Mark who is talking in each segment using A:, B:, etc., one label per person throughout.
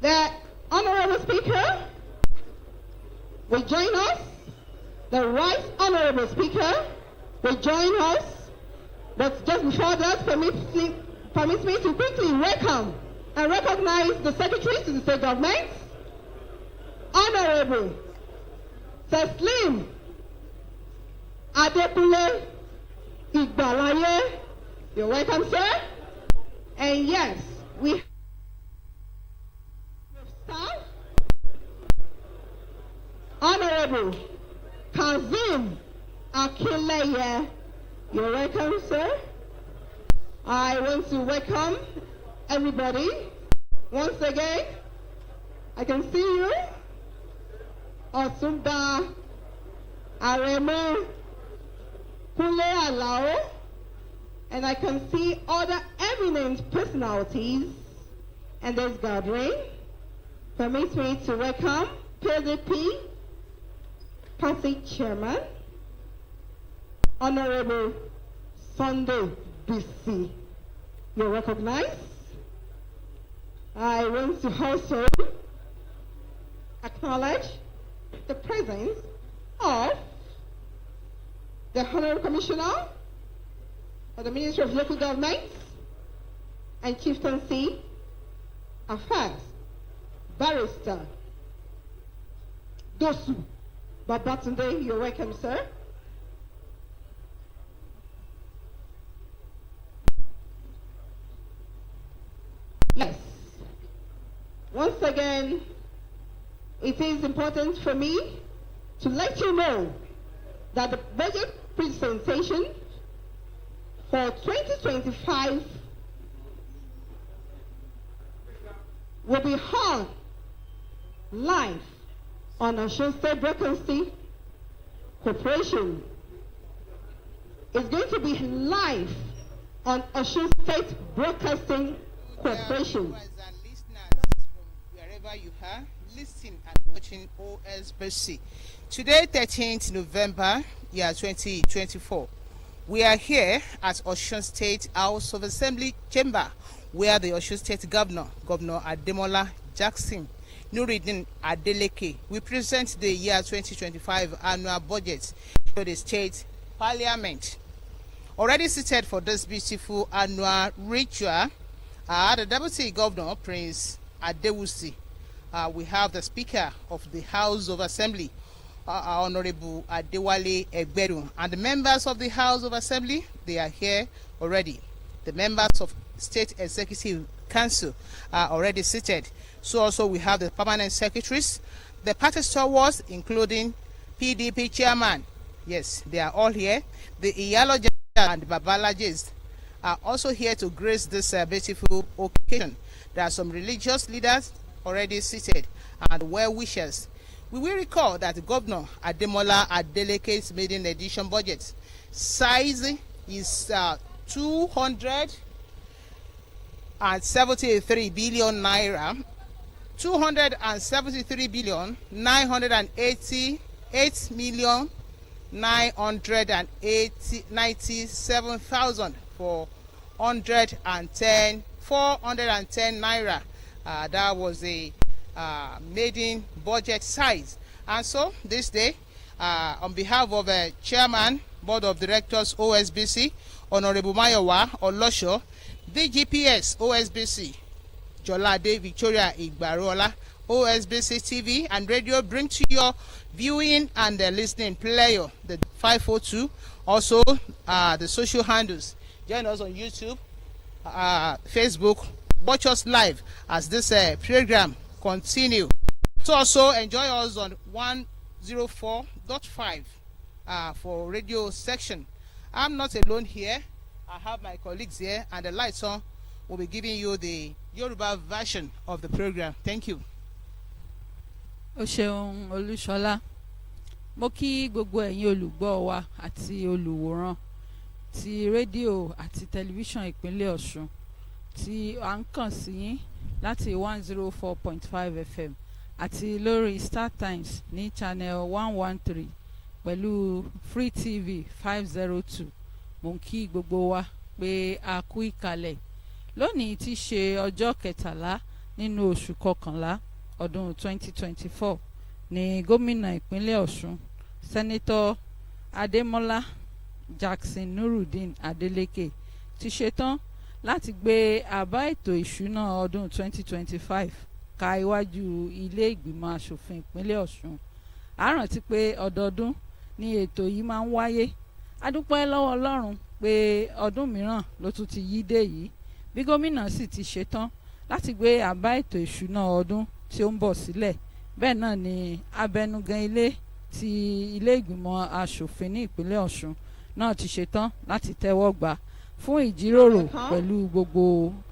A: The Honorable Speaker will join us. The Right Honorable Speaker will join us. But just before that, permits me to quickly welcome and recognize the Secretaries to the State Government. Honorable Teslim Ademola Adeleke. You're welcome, sir. And yes, we have staff. Honorable Kazim Akinleye. You're welcome, sir. I want to welcome everybody once again. I can see you. Osun Aremo Kule Alao. And I can see other eminent personalities in this gathering. Permit me to welcome PDP Party Chairman, Honorable Sunday BC. You're recognized. I want to also acknowledge the presence of the Honorable Commissioner of the Ministry of Local Government and Chieftaincy Affairs, Barrister Dosu Babatunde. You're welcome, sir. Yes. Once again, it is important for me to let you know that the budget presentation for 2025 will be heard live on Osun State Broadcasting Corporation. It's going to be live on Osun State Broadcasting Corporation.
B: And listeners from wherever you are, listening and watching OSBC. Today, 13th November, year 2024. We are here at Osun State House of Assembly Chamber, where the Osun State Governor Ademola Adeleke, we present the year 2025 annual budget to the State Parliament. Already seated for this beautiful annual ritual are the Deputy Governor, Prince Adewusi. We have the Speaker of the House of Assembly, Honorable Adewale Egberu, and the members of the House of Assembly, they are here already. The members of State Executive Council are already seated. So also we have the permanent secretaries, the party stalwarts, including PDP chairman. Yes, they are all here. The Iyaloja and Babalajis are also here to grace this beautiful occasion. There are some religious leaders already seated and well-wishers. We will recall that Governor Ademola Adeleke's maiden edition budget size is 273 billion naira, 273 billion 988 million 410 naira. That was a maiden budget size. And so this day, on behalf of Chairman, Board of Directors, OSBC, Honorable Mayowa Olosho, DGPS, OSBC, Jolade Victoria Igbarola, OSBC TV and radio bring to your viewing and listening pleasure the 542. Also, the social handles. Join us on YouTube, Facebook. Watch us live as this program continue. So also enjoy us on 104.5 for radio section. I'm not alone here. I have my colleagues here, and the lights on will be giving you the Yoruba version of the program. Thank you.
C: Oṣeun Olúṣọlá, mo kí gbogbo ẹ̀yin olùgbọ́ wa àti olùwòran ti rédíò àti tẹlifíṣàn ìpínlẹ̀ Ọ̀ṣun tí à ń kàn sí yín láti 104.5 FM àti lórí Star Times ní channel 113 pẹ̀lú Free TV 502. Mo kí gbogbo wa pé a kú ìkàlẹ̀ lónìí tí ṣe ọjọ́ 13 nínú oṣù kọkànlá ọdún 2024 ní gómìnà ìpínlẹ̀ Ọ̀ṣun sẹ́nitọ́ Ademola Adeleke ti ṣetán láti gbé àbá ètò ìṣúná ọdún 2025 ka iwájú ilé ìgbìmọ̀ asòfin ìpínlẹ̀ Ọ̀ṣun. A rántí pé ọdọọdún ni ètò yìí máa ń wáyé. A dúpẹ́ lọ́wọ́ Ọlọ́run pé ọdún mìíràn ló tún ti yí dé yìí bí gómìnà sì ti ṣetán láti gbé àbá ètò ìṣúná ọdún tí ó ń bọ̀ sílẹ̀. Bẹ́ẹ̀ náà ni abẹnugan ilé ti ilé ìgbìmọ̀ asòfin ní ìpínlẹ̀ Ọ̀ṣun náà ti ṣetán láti tẹ́wọ́ gbà fún ìjíròrò pẹ̀lú gbogbo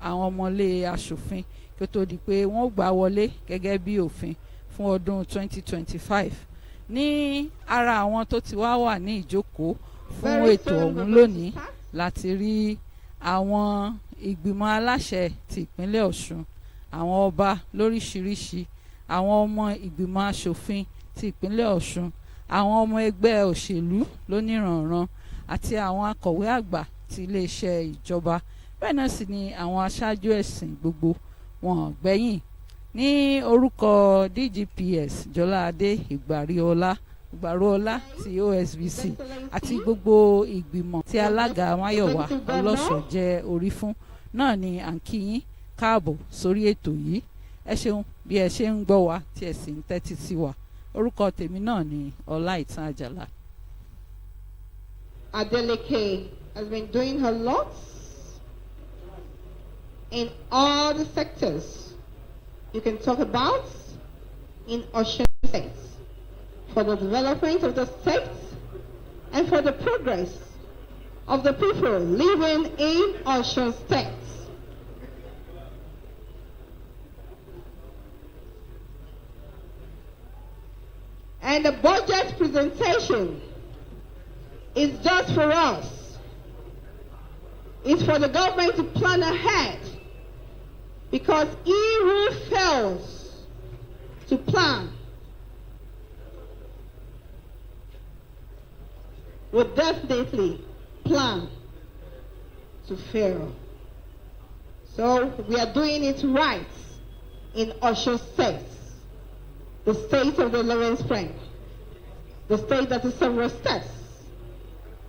C: àwọn ọmọlé asòfin kí ó tó di pé wọ́n gbà wọlé gẹ́gẹ́ bí òfin fún ọdún 2025. Ní ara àwọn tó ti wà ní ìjókòó fún ètò ọ̀hún lónìí láti rí àwọn ìgbìmọ̀ aláṣẹ ti ìpínlẹ̀ Ọ̀ṣun, àwọn ọba lóríṣiríṣi, àwọn ọmọ ìgbìmọ̀ asòfin ti ìpínlẹ̀ Ọ̀ṣun, àwọn ọmọ ẹgbẹ́ òṣèlú lóníranran àti àwọn akọ̀wé àgbà ti iléeṣẹ́ ìjọba. Bẹ́ẹ̀ náà sì ni àwọn aṣáájú ẹ̀sìn gbogbo wọn gbẹ̀yìn. Ní orúkọ DGPS Jọládé Ìgbàróọlá ti OSBC àti gbogbo ìgbìmọ̀ tí alága Máyọ̀wá Ọlọ́ṣọ̀ jẹ́ orí fún náà ni à ń kí yín káàbọ̀ sórí ètò yìí. Ẹ ṣeun bí ẹ ṣe ń gbọ́ wa tí ẹ sì ń tẹ́tí sí wa. Orúkọ tèmi náà ni Ọláìtàn Àjàlá.
A: Adeleke has been doing her lots in all the sectors you can talk about in Osun State for the development of the state and for the progress of the people living in Osun State. And the budget presentation is just for us. It's for the government to plan ahead, because he who fails to plan will definitely plan to fail. So we are doing it right in Osun State, the state of the 11th spring, the state that is several steps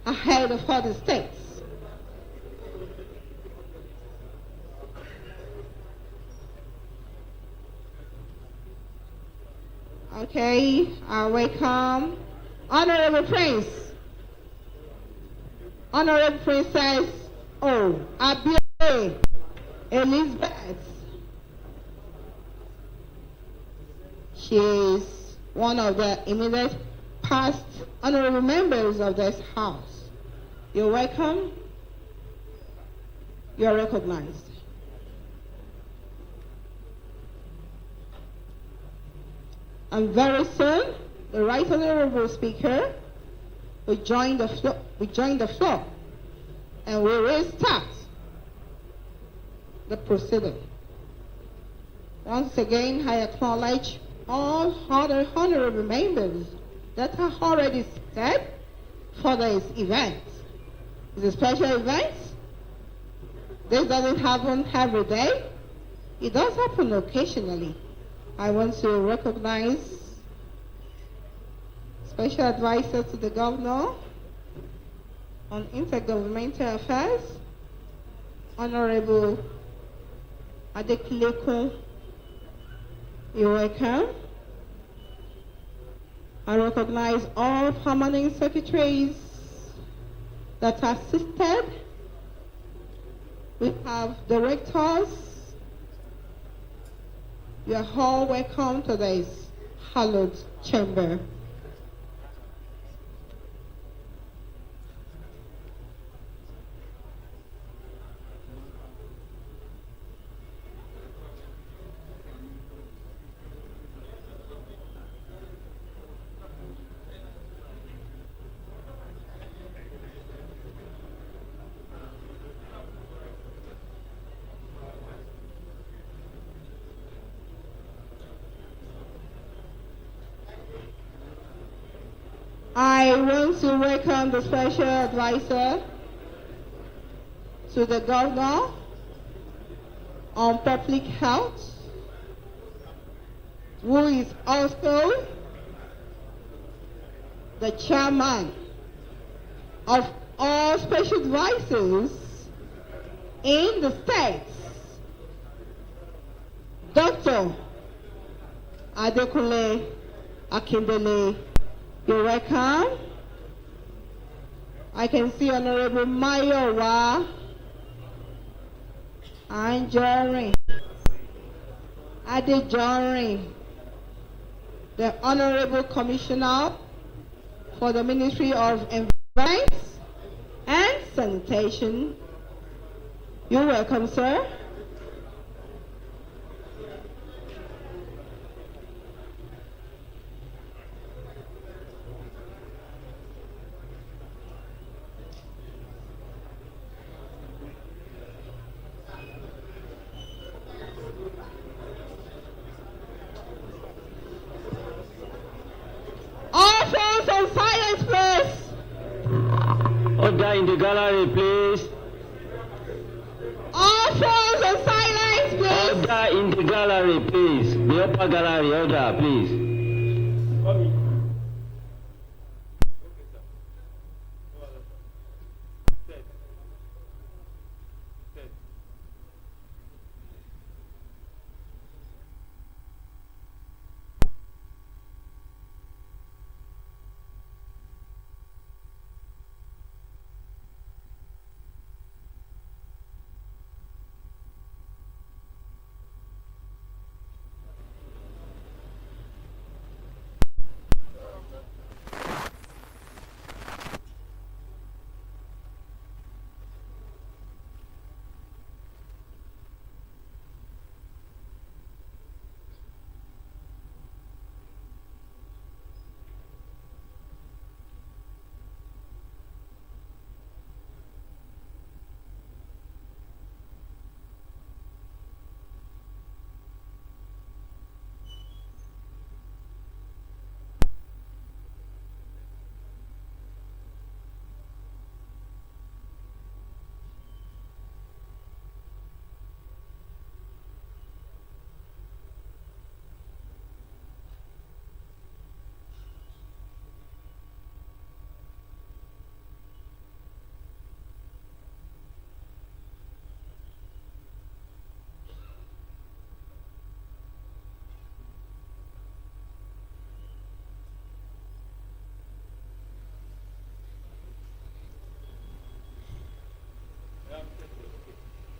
A: ahead of other states. Okay, I welcome Honorable Prince. Honorable Princess Abiola Elizabeth. She is one of the immediate past honorable members of this house. You're welcome. You're recognized. And very soon, the Right Honorable Speaker will join the floor, and we will start the proceeding. Once again, I acknowledge all other honorable members that are already set for this event. It's a special event. This doesn't happen every day. It does happen occasionally. I want to recognize Special Advisor to the Governor on Intergovernmental Affairs, Honorable Adeleke. You're welcome. I recognize all permanent secretaries that assisted. We have directors. You are all welcome to this hallowed chamber. I want to welcome the Special Advisor to the Governor on Public Health, who is also the chairman of all special advisors in the states, Dr. Ademola Adeleke. You're welcome. I can see Honorable Mayowa Anjorin Adejorin, the Honorable Commissioner for the Ministry of Environment and Sanitation. You're welcome, sir. All phones on silence, please.
D: Order in the gallery, please.
A: All phones on silence, please.
D: Order in the gallery, please. The upper gallery, order, please.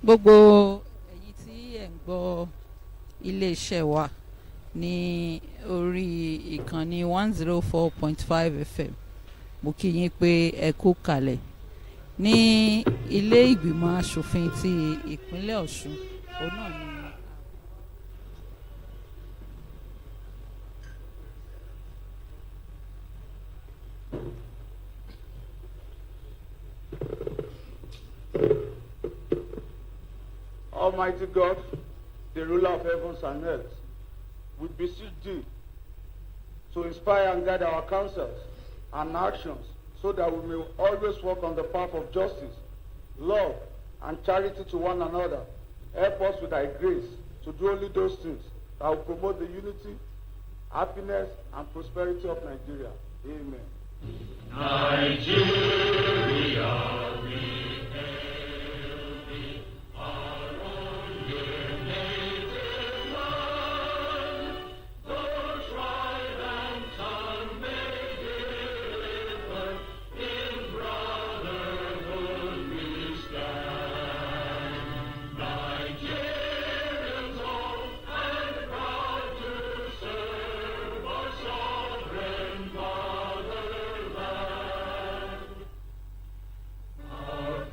C: Gbogbo ẹ̀yin tí ẹ̀ ń gbọ́ iléeṣẹ́ wa ní orí ìkànnì 104.5 FM, mo kí yín pé ẹ kú kalẹ̀. Ní ilé ìgbìmọ̀ asòfin ti ìpínlẹ̀ Ọ̀ṣun, òun náà ni
E: Almighty God, the ruler of heavens and earth, we beseech thee to inspire and guide our counsels and actions so that we may always walk on the path of justice, love, and charity to one another. Help us with thy grace to do only those things that will promote the unity, happiness, and prosperity of Nigeria. Amen.
F: Nigeria, our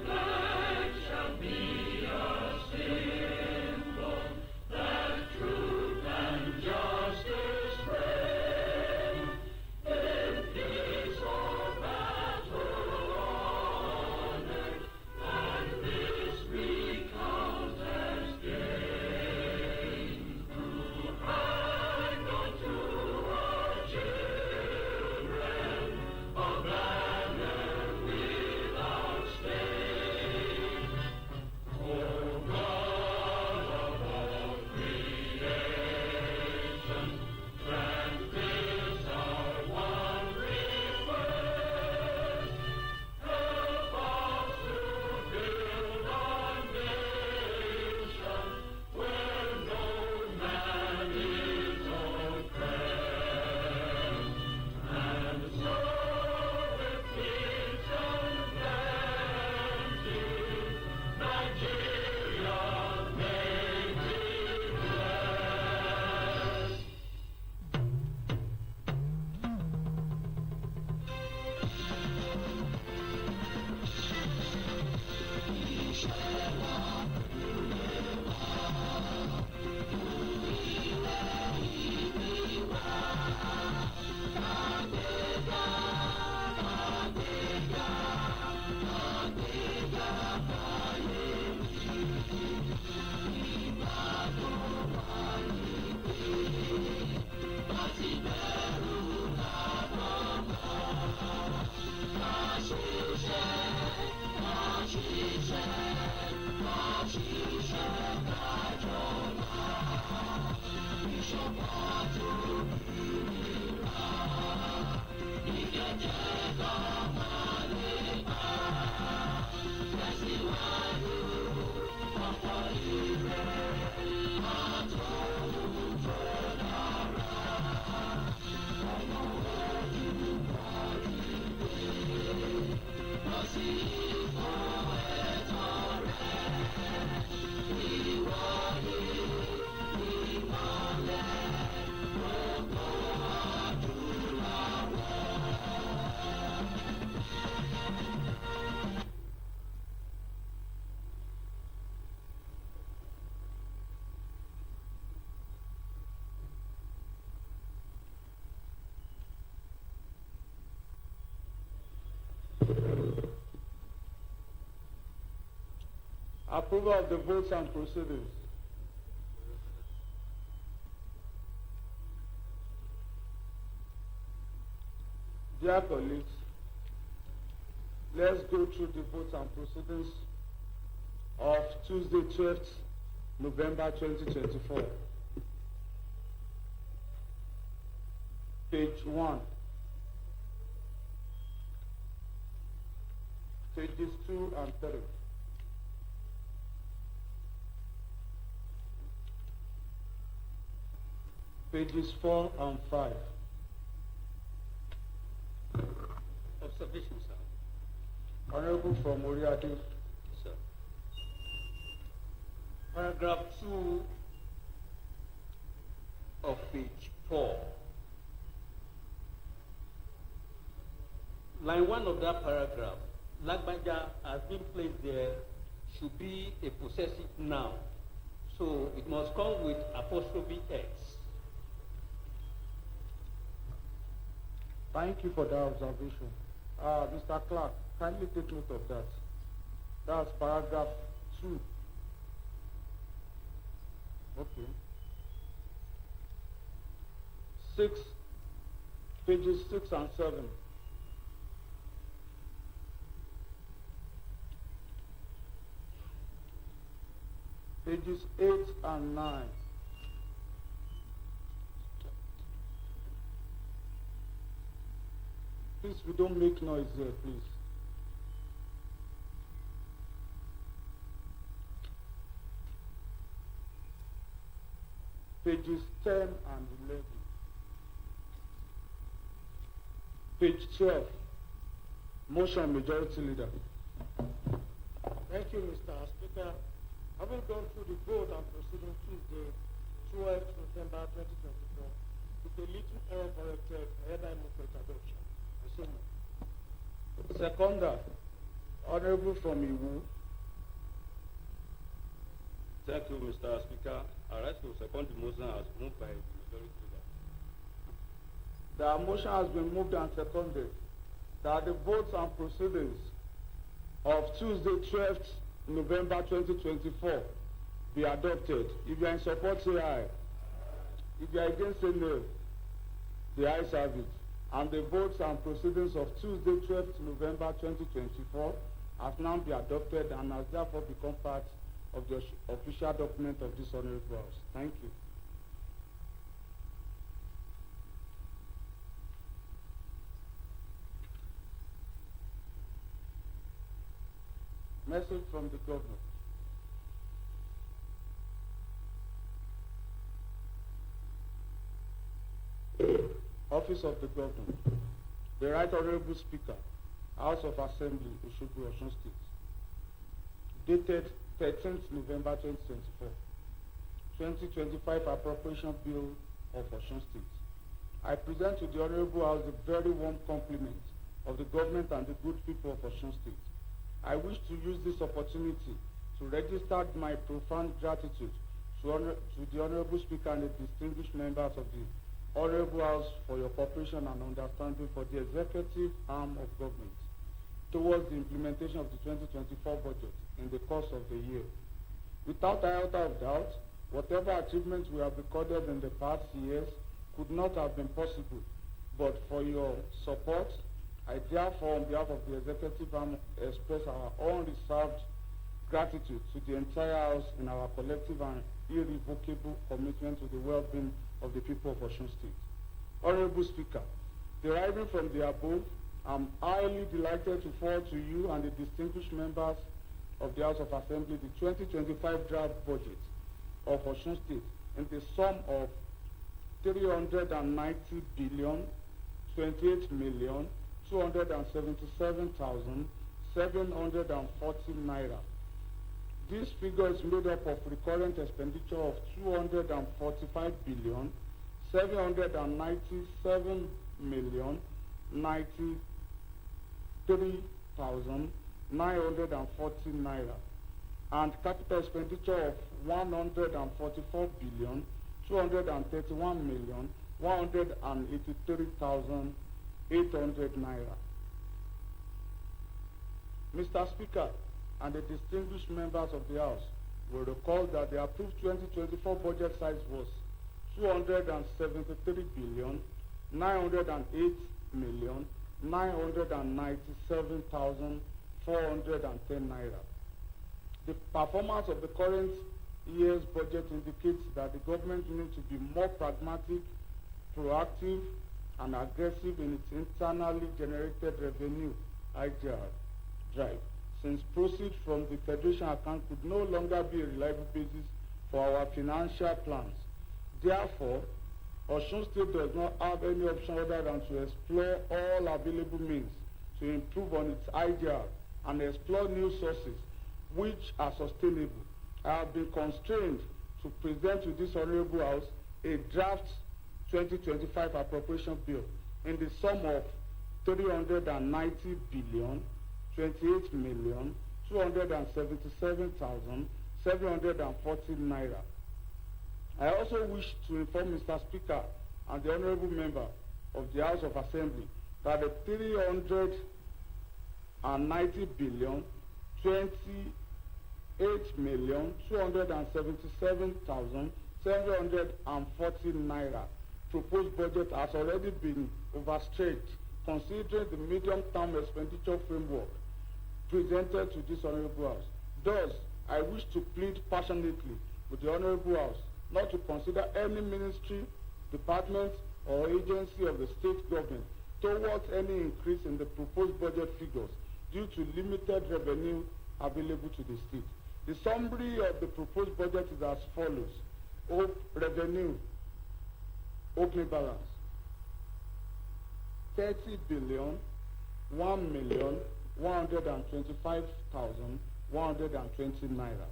E: Approval of the votes and proceedings. Dear colleagues, let's go through the votes and proceedings of Tuesday, 12th November 2024. Page 1. Pages 2 and 3. Pages 4 and 5.
D: Observation, sir.
E: Honorable from Oriade.
D: Sir. Paragraph 2 of page 4. Line 1 of that paragraph, Lagbaja has been placed there, should be a possessive noun. So it must come with apostrophe S.
E: Thank you for that observation. Mr. Clark, kindly take note of that. That's paragraph 2. Okay. 6, pages 6 and 7. Pages 8 and 9. Please, we don't make noise here, please. Pages 10 and 11. Page 12. Motion Majority Leader.
G: Thank you, Mr. Speaker. Having gone through the vote and proceeding Tuesday, 12th November 2024, with a little error corrected, I hereby move for its adoption. I so move.
E: Seconder, Honorable from Iwu.
H: Thank you, Mr. Speaker. I rise to second the motion as moved by the majority leader.
E: The motion has been moved and seconded that the votes and proceedings of Tuesday, 12th November 2024 be adopted. If you are in support, say aye. If you are against, say no. The ayes have it. And the votes and proceedings of Tuesday, 12th November 2024 have now been adopted and has therefore become part of the official document of this honorable house. Thank you. Message from the governor. Office of the Governor. The Right Honorable Speaker, House of Assembly, Osogbo, Osun State. Dated 13th November 2024. 2025 Appropriation Bill of Osun State. I present to the Honorable House the very warm compliment of the government and the good people of Osun State. I wish to use this opportunity to register my profound gratitude to the Honorable Speaker and the distinguished members of the Honorable House for your cooperation and understanding for the executive arm of government towards the implementation of the 2024 budget in the course of the year. Without a iota of doubt, whatever achievements we have recorded in the past years could not have been possible, but for your support, I therefore, on behalf of the executive arm, express our unreserved gratitude to the entire House in our collective and irrevocable commitment to the well-being of the people of Osun State. Honorable Speaker, deriving from the above, I'm highly delighted to forward to you and the distinguished members of the House of Assembly the 2025 draft budget of Osun State in the sum of 390 billion 28 million 277,740 naira. This figure is made up of recurrent expenditure of 245 billion 797 million 93,940 naira, and capital expenditure of 144 billion 231 million 183,800 naira. Mr. Speaker, and the distinguished members of the House will recall that the approved 2024 budget size was 273 billion 908 million 997,410 naira. The performance of the current year's budget indicates that the government needs to be more pragmatic, proactive, and aggressive in its internally generated revenue IGR drive, since proceeds from the Federation account could no longer be a reliable basis for our financial plans. Therefore, Osun State does not have any option other than to explore all available means to improve on its IGR and explore new sources which are sustainable. I have been constrained to present to this Honorable House a draft 2025 appropriation bill in the sum of 390 billion 28 million 277,740 naira. I also wish to inform Mr. Speaker and the Honorable Member of the House of Assembly that the 390 billion 28 million 277,740 naira proposed budget has already been overstretched, considering the medium-term expenditure framework presented to this Honorable House. Thus, I wish to plead passionately with the Honorable House not to consider any ministry, department, or agency of the state government towards any increase in the proposed budget figures due to limited revenue available to the state. The summary of the proposed budget is as follows. Revenue, opening balance, 30 billion 1,125,120 naira.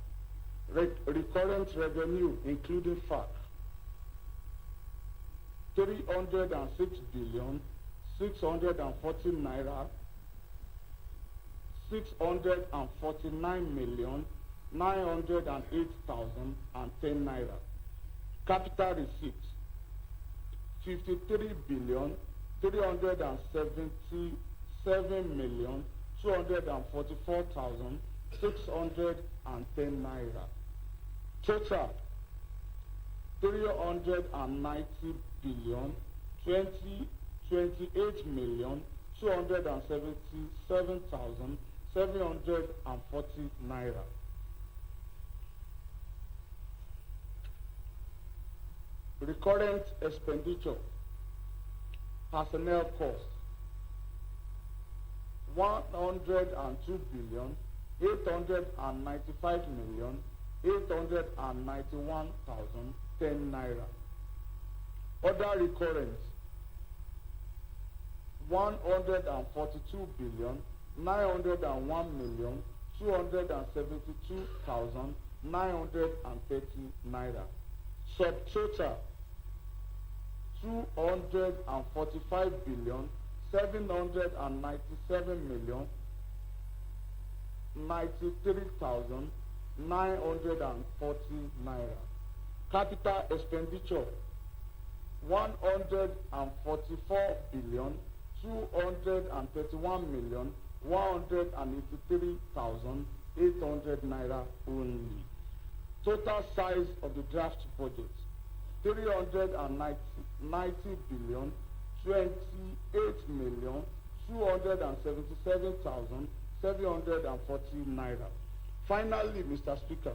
E: Recurrent revenue, including FAC, 306 billion 640 naira 649 million 908,010 naira. Capital receipts, 53 billion 377 million 244,610 naira. Total, 390 billion 28 million 277,740 naira. Recurrent expenditure, personnel costs, 102 billion 895 million 891,010 naira. Other recurrent, 142 billion 901 million 272,930 naira. Subtotal, 245 billion 797 million 93,940 naira. Capital expenditure, 144 billion 231 million 183,800 naira only. Total size of the draft budget, 390 billion 28 million 277,740 naira. Finally, Mr. Speaker,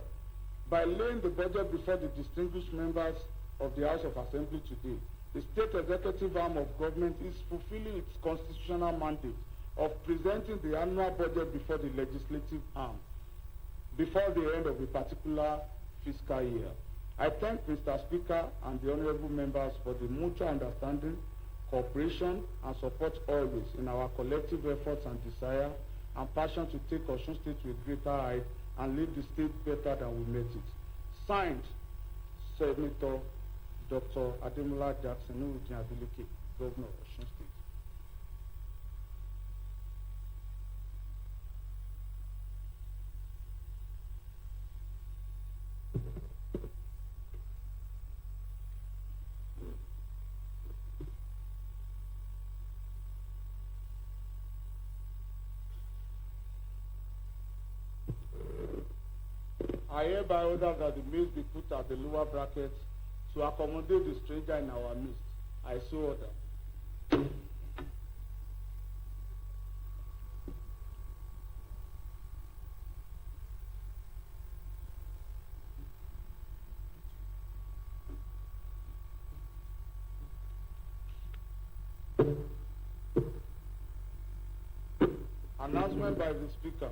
E: by laying the budget before the distinguished members of the House of Assembly today, the state executive arm of government is fulfilling its constitutional mandate of presenting the annual budget before the legislative arm before the end of a particular fiscal year. I thank Mr. Speaker and the honorable members for the mutual understanding, cooperation, and support always in our collective efforts and desire and passion to take Osun State to a greater height and leave the state better than we met it. Signed, Senator Dr. Ademola Adeleke, Governor of Osun State. I hereby order that the meals be put at the lower bracket to accommodate the stranger in our midst. I so order. Announcement by the Speaker.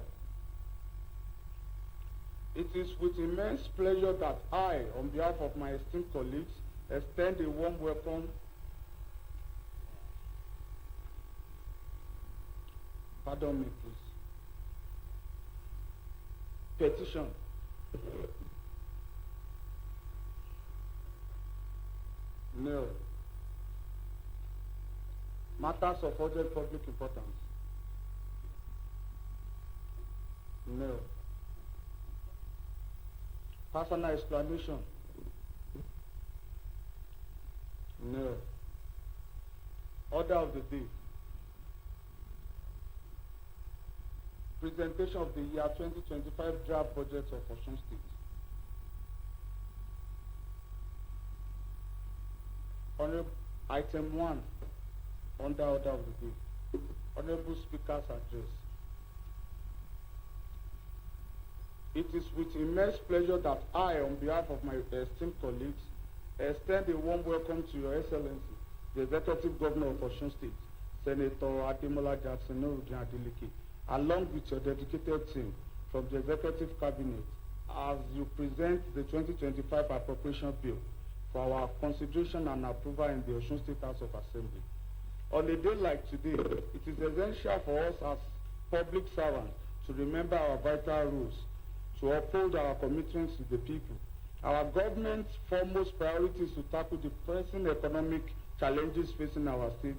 E: It is with immense pleasure that I, on behalf of my esteemed colleagues, extend a warm welcome. Pardon me, please. Petition. No. Matters of urgent public importance. No. Personal explanation. No. Order of the day. Presentation of the year 2025 draft budget of Osun State. Item 1, under order of the day. Honorable Speaker's address. It is with immense pleasure that I, on behalf of my esteemed colleagues, extend a warm welcome to Your Excellency, the Executive Governor of Osun State, Senator Ademola Adeleke, along with your dedicated team from the Executive Cabinet, as you present the 2025 Appropriation Bill for our consideration and approval in the Osun State House of Assembly. On a day like today, it is essential for us as public servants to remember our vital rules, to uphold our commitments to the people. Our government's foremost priority is to tackle the pressing economic challenges facing our state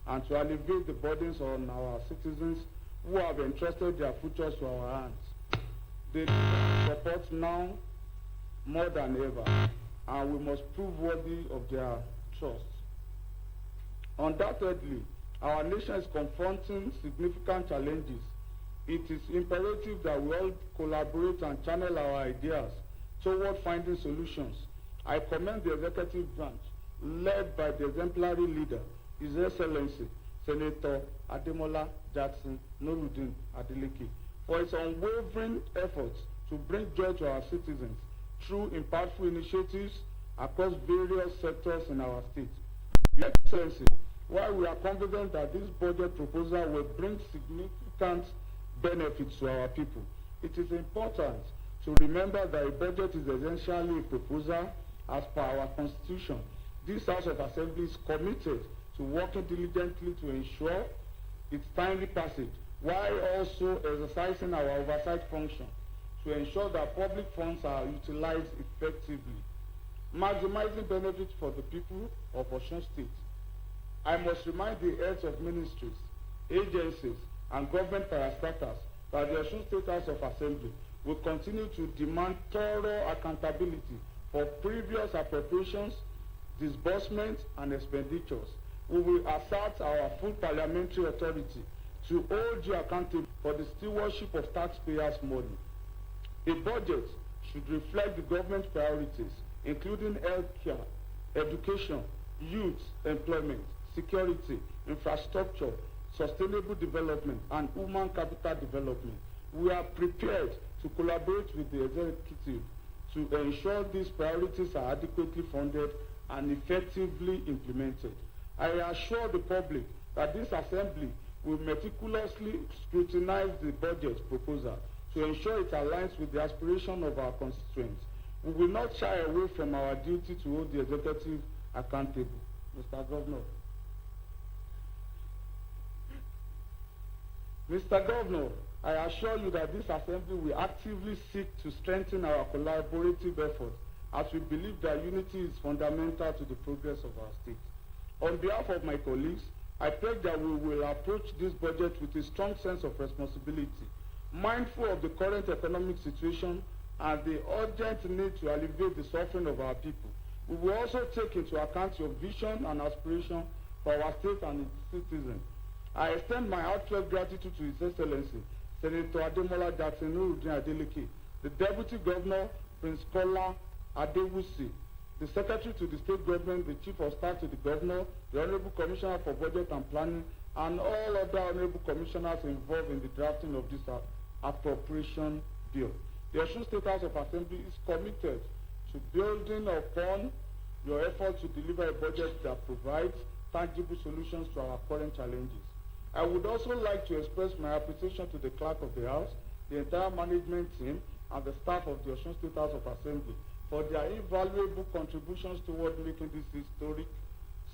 E: and to alleviate the burdens on our citizens who have entrusted their futures to our hands. They support now more than ever, and we must prove worthy of their trust. Undoubtedly, our nation is confronting significant challenges. It is imperative that we all collaborate and channel our ideas toward finding solutions. I commend the executive branch, led by the exemplary leader, His Excellency, Senator Ademola Adeleke, for its unwavering efforts to bring joy to our citizens through impactful initiatives across various sectors in our state. Your Excellency, while we are confident that this budget proposal will bring significant benefits to our people, it is important to remember that a budget is essentially a proposal as per our constitution. This House of Assembly is committed to working diligently to ensure its timely passage, while also exercising our oversight function to ensure that public funds are utilized effectively, maximizing benefits for the people of Osun State. I must remind the heads of ministries, agencies, and government parastatals that the Osun State House of Assembly will continue to demand thorough accountability for previous appropriations, disbursements, and expenditures. We will assert our full parliamentary authority to hold you accountable for the stewardship of taxpayers' money. A budget should reflect the government's priorities, including healthcare, education, youth employment, security, infrastructure, sustainable development, and human capital development. We are prepared to collaborate with the executive to ensure these priorities are adequately funded and effectively implemented. I assure the public that this assembly will meticulously scrutinize the budget proposal to ensure it aligns with the aspiration of our constituents. We will not shy away from our duty to hold the executive accountable. Mr. Governor. Mr. Governor, I assure you that this assembly will actively seek to strengthen our collaborative efforts, as we believe that unity is fundamental to the progress of our state. On behalf of my colleagues, I pledge that we will approach this budget with a strong sense of responsibility, mindful of the current economic situation and the urgent need to alleviate the suffering of our people. We will also take into account your vision and aspiration for our state and its citizens. I extend my heartfelt gratitude to His Excellency, Senator Ademola Adeleke, the Deputy Governor, Prince Kola Adewusi, the Secretary to the State Government, the Chief of Staff to the Governor, the Honorable Commissioner for Budget and Planning, and all other Honorable Commissioners involved in the drafting of this appropriation bill. The Osun State House of Assembly is committed to building upon your efforts to deliver a budget that provides tangible solutions to our current challenges. I would also like to express my appreciation to the Clerk of the House, the entire management team, and the staff of the Osun State House of Assembly for their invaluable contributions toward making this historic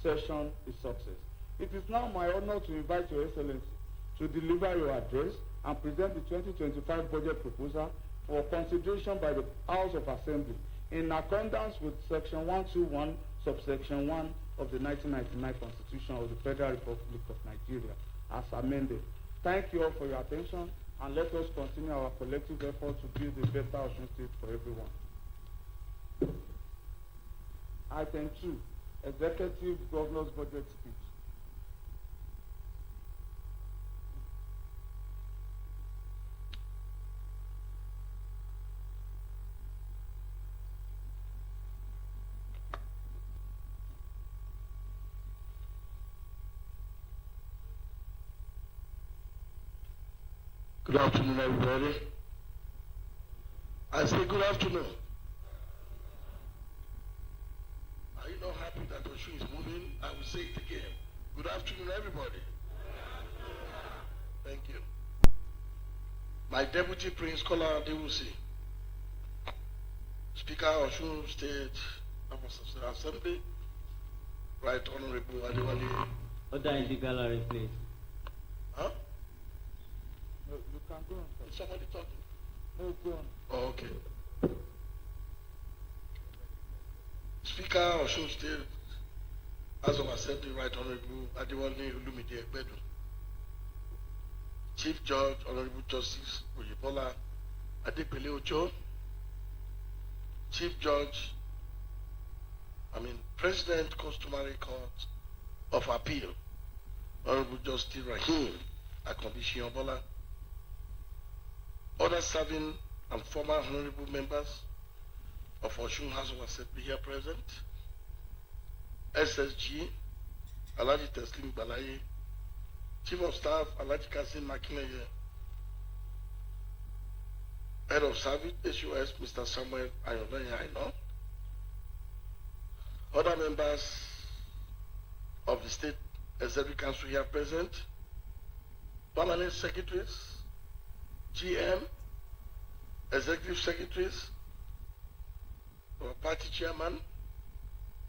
E: session a success. It is now my honor to invite Your Excellency to deliver your address and present the 2025 budget proposal for consideration by the House of Assembly in accordance with Section 121, Subsection 1 of the 1999 Constitution of the Federal Republic of Nigeria, as amended. Thank you all for your attention, and let us continue our collective effort to build a better Osun State for everyone. Item 2, Executive Governor's Budget Speech.
I: Good afternoon, everybody. I say good afternoon. Are you not happy that Osun is moving? I will say it again. Good afternoon, everybody. Thank you. My Deputy Prince Kola Adewusi, Speaker of Osun State Assembly, Right Honorable Ademola.
D: Order in the gallery, please.
I: Huh?
E: No, you can go on, sir.
I: Is somebody talking?
E: No, go on.
I: Oh, okay. Speaker of Osun State, House of Assembly, Right Honorable Ademola Adeleke, Chief Judge, Honorable Justice Oyebola Adepele Ojo, Chief Judge, President Customary Court of Appeal, Honorable Justice Rahim Akombi Obola, other serving and former honorable members of Osun House of Assembly here present, SSG, Alhaji Teslim Balaye, Chief of Staff, Alhaji Kasim Makineye, Head of Service, HUS, Mr. Samuel Ayodanya Aino, other members of the State Executive Council here present, Permanent Secretaries, GM, Executive Secretaries, our Party Chairman,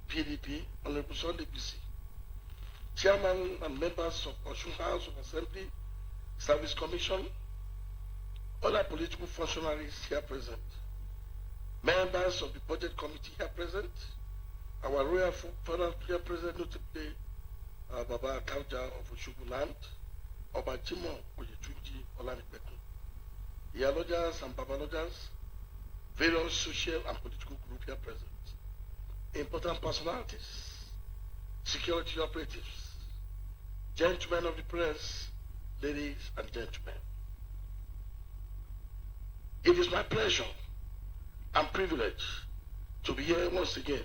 I: PDP, Honorable Sunday BC, Chairman and members of Osun House of Assembly, Service Commission, other political functionaries here present, members of the Budget Committee here present, our Royal Father here present, notably Baba Kauja of Osogbo Land, Oba Jimo Oyetunji Olanipekun, Iyalojas and Babalojas, various social and political groups here present, important personalities, security operatives, gentlemen of the press, ladies and gentlemen. It is my pleasure and privilege to be here once again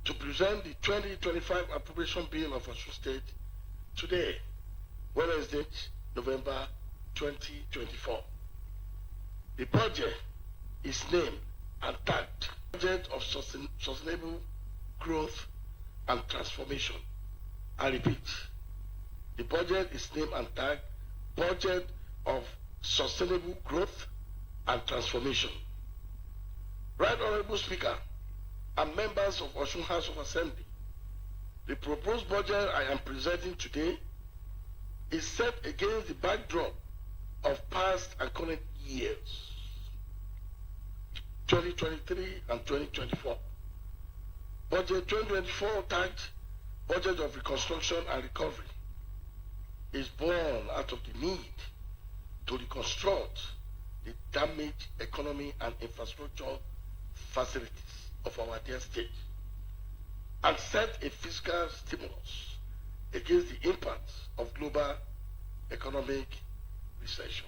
I: to present the 2025 appropriation bill of Osun State today, Wednesday, November 2024. The budget is named and tagged Budget of Sustainable Growth and Transformation. I repeat, the budget is named and tagged Budget of Sustainable Growth and Transformation. Right Honorable Speaker and members of Osun House of Assembly, the proposed budget I am presenting today is set against the backdrop of past and current years, 2023 and 2024. Budget 2024, tagged Budget of Reconstruction and Recovery, is born out of the need to reconstruct the damaged economy and infrastructure facilities of our dear state and set a fiscal stimulus against the impacts of global economic recession.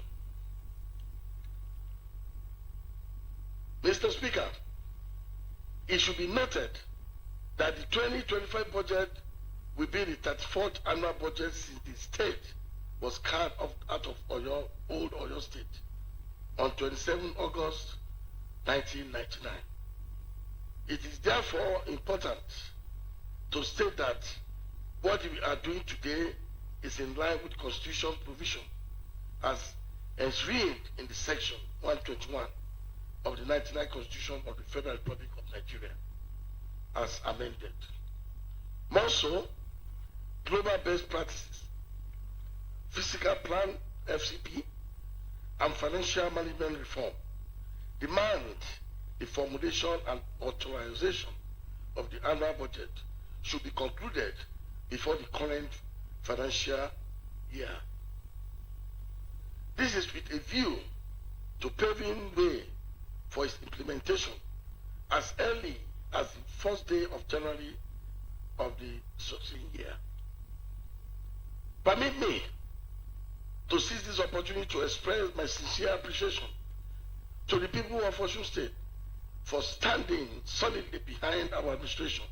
I: Mr. Speaker, it should be noted that the 2025 budget will be the 34th annual budget since the state was carved out of Oyo, old Oyo State on 27 August 1999. It is therefore important to state that what we are doing today is in line with Constitution provision as enshrined in the section 121 of the 99 Constitution of the Federal Republic of Nigeria as amended. More so, global best practices, fiscal plan FCP, and financial management reform demand the formulation and authorization of the annual budget should be concluded before the current financial year. This is with a view to paving way for its implementation as early as the first day of January of the succeeding year. Permit me to seize this opportunity to express my sincere appreciation to the people of Osun State for standing solidly behind our administration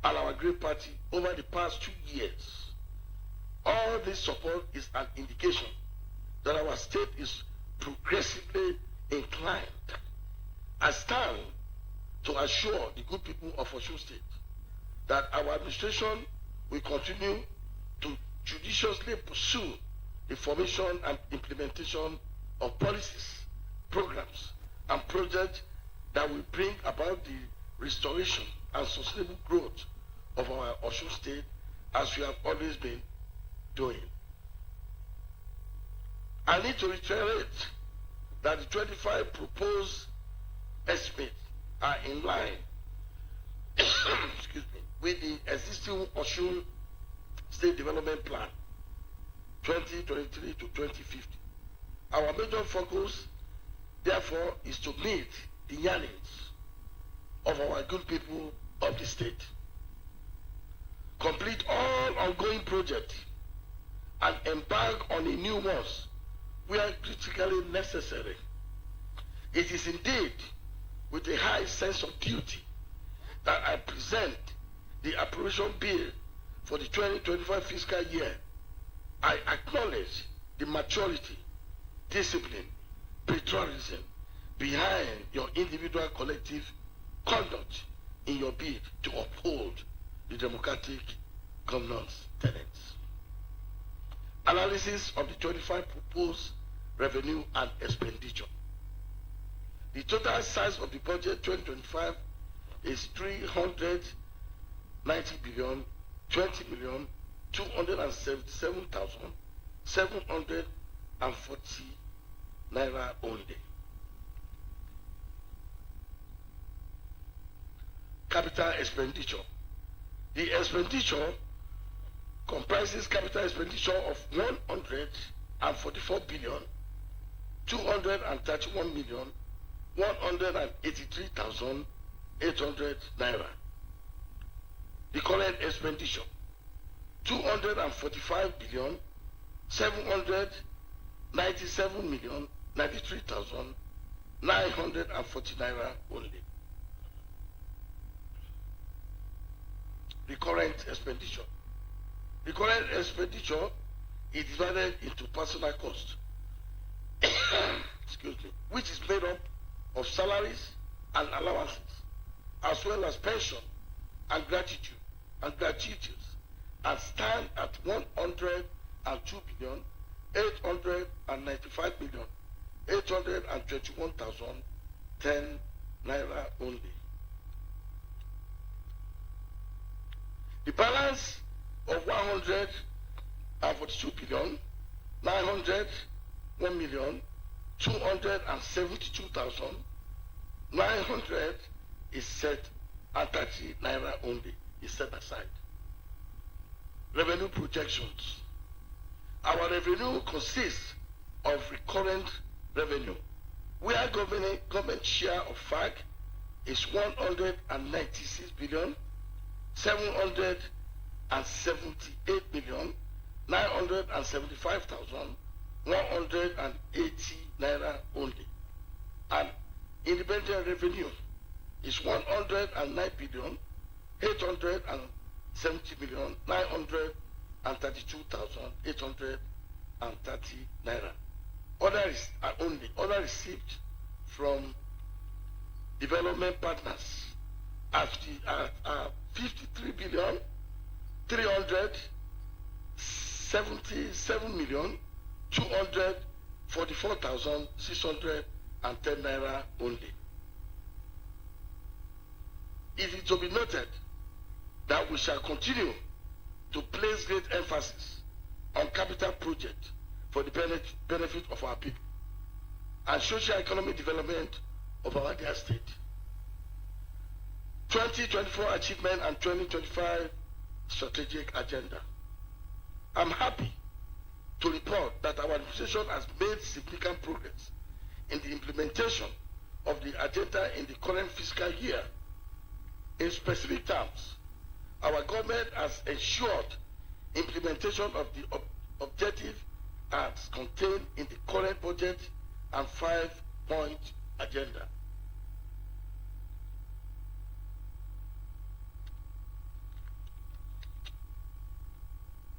I: and our great party over the past 2 years. All this support is an indication that our state is progressively inclined. I stand to assure the good people of Osun State that our administration will continue to judiciously pursue the formation and implementation of policies, programs, and projects that will bring about the restoration and sustainable growth of our Osun State as we have always been doing. I need to reiterate that the 25 proposed estimates are in line excuse me, with the existing Osun State Development Plan 2023 to 2050. Our major focus, therefore, is to meet the yearnings of our good people of the state, complete all ongoing projects, and embark on a new ones where critically necessary. It is indeed with a high sense of duty that I present the appropriation bill for the 2025 fiscal year. I acknowledge the maturity, discipline, patriotism behind your individual collective conduct in your bid to uphold the democratic governance tenets. Analysis of the 25 proposed revenue and expenditure. The total size of the budget 2025 is 390 billion 20 million 277,740 naira only. Capital expenditure. The expenditure comprises capital expenditure of 144 billion 231 million 183,800 naira. The current expenditure 245 billion 797 million 93,940 naira only. The current expenditure. The current expenditure is divided into personal cost, excuse me, which is made up of salaries and allowances, as well as pension and gratuity, and stand at 102 billion 895 million 821,010 naira only. The balance of 142 billion 901 million 272,900 is set, and 30 naira only is set aside. Revenue projections. Our revenue consists of recurrent revenue, where government share of FAG is 196 billion 778 million 975,180 naira only, and independent revenue is 190,870,932,830 naira. Others are only other received from development partners at 53,377,244,610 naira only. It is to be noted that we shall continue to place great emphasis on capital projects for the benefit of our people and socio-economic development of our dear state. 2024 achievement and 2025 strategic agenda. I'm happy to report that our administration has made significant progress in the implementation of the agenda in the current fiscal year. In specific terms, our government has ensured implementation of the objective as contained in the current budget and 5-point agenda.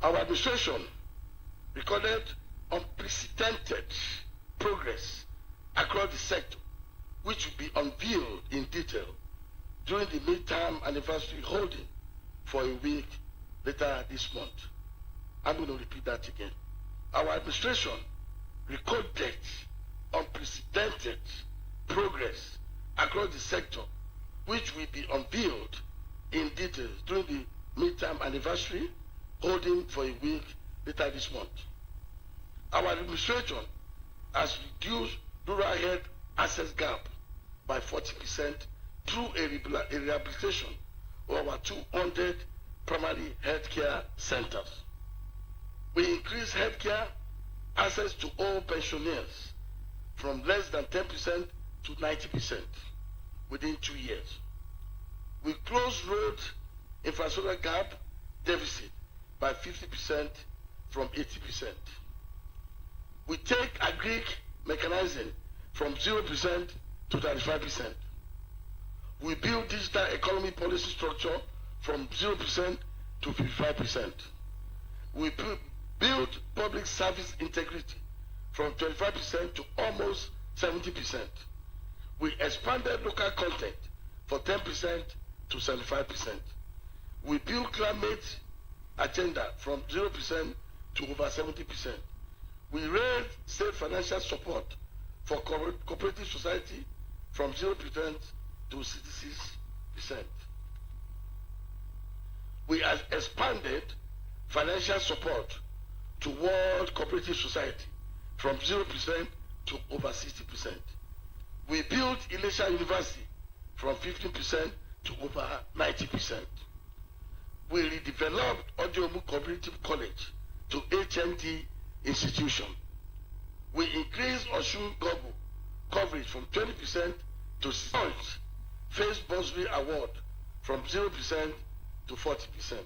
I: Our administration recorded unprecedented progress across the sector, which will be unveiled in detail during the midterm anniversary holding for a week later this month. I'm going to repeat that again. Our administration recorded unprecedented progress across the sector, which will be unveiled in detail during the midterm anniversary holding for a week later this month. Our administration has reduced rural health access gap by 40% through a rehabilitation of over 200 primary healthcare centers. We increased healthcare access to all pensioners from less than 10% to 90% within 2 years. We closed road infrastructure gap deficit by 50% from 80%. We take agric mechanizing from 0% to 35%. We build digital economy policy structure from 0% to 55%. We build public service integrity from 25% to almost 70%. We expanded local content for 10% to 75%. We build climate agenda from 0% to over 70%. We raised state financial support for cooperative society from 0% to 66%. We have expanded financial support to World Cooperative Society from 0% to over 60%. We built Elisha University from 15% to over 90%. We redeveloped Odiomu Cooperative College to HND institution. We increased Osun coverage from 20% to 6%. Face bursary award from 0% to 40%.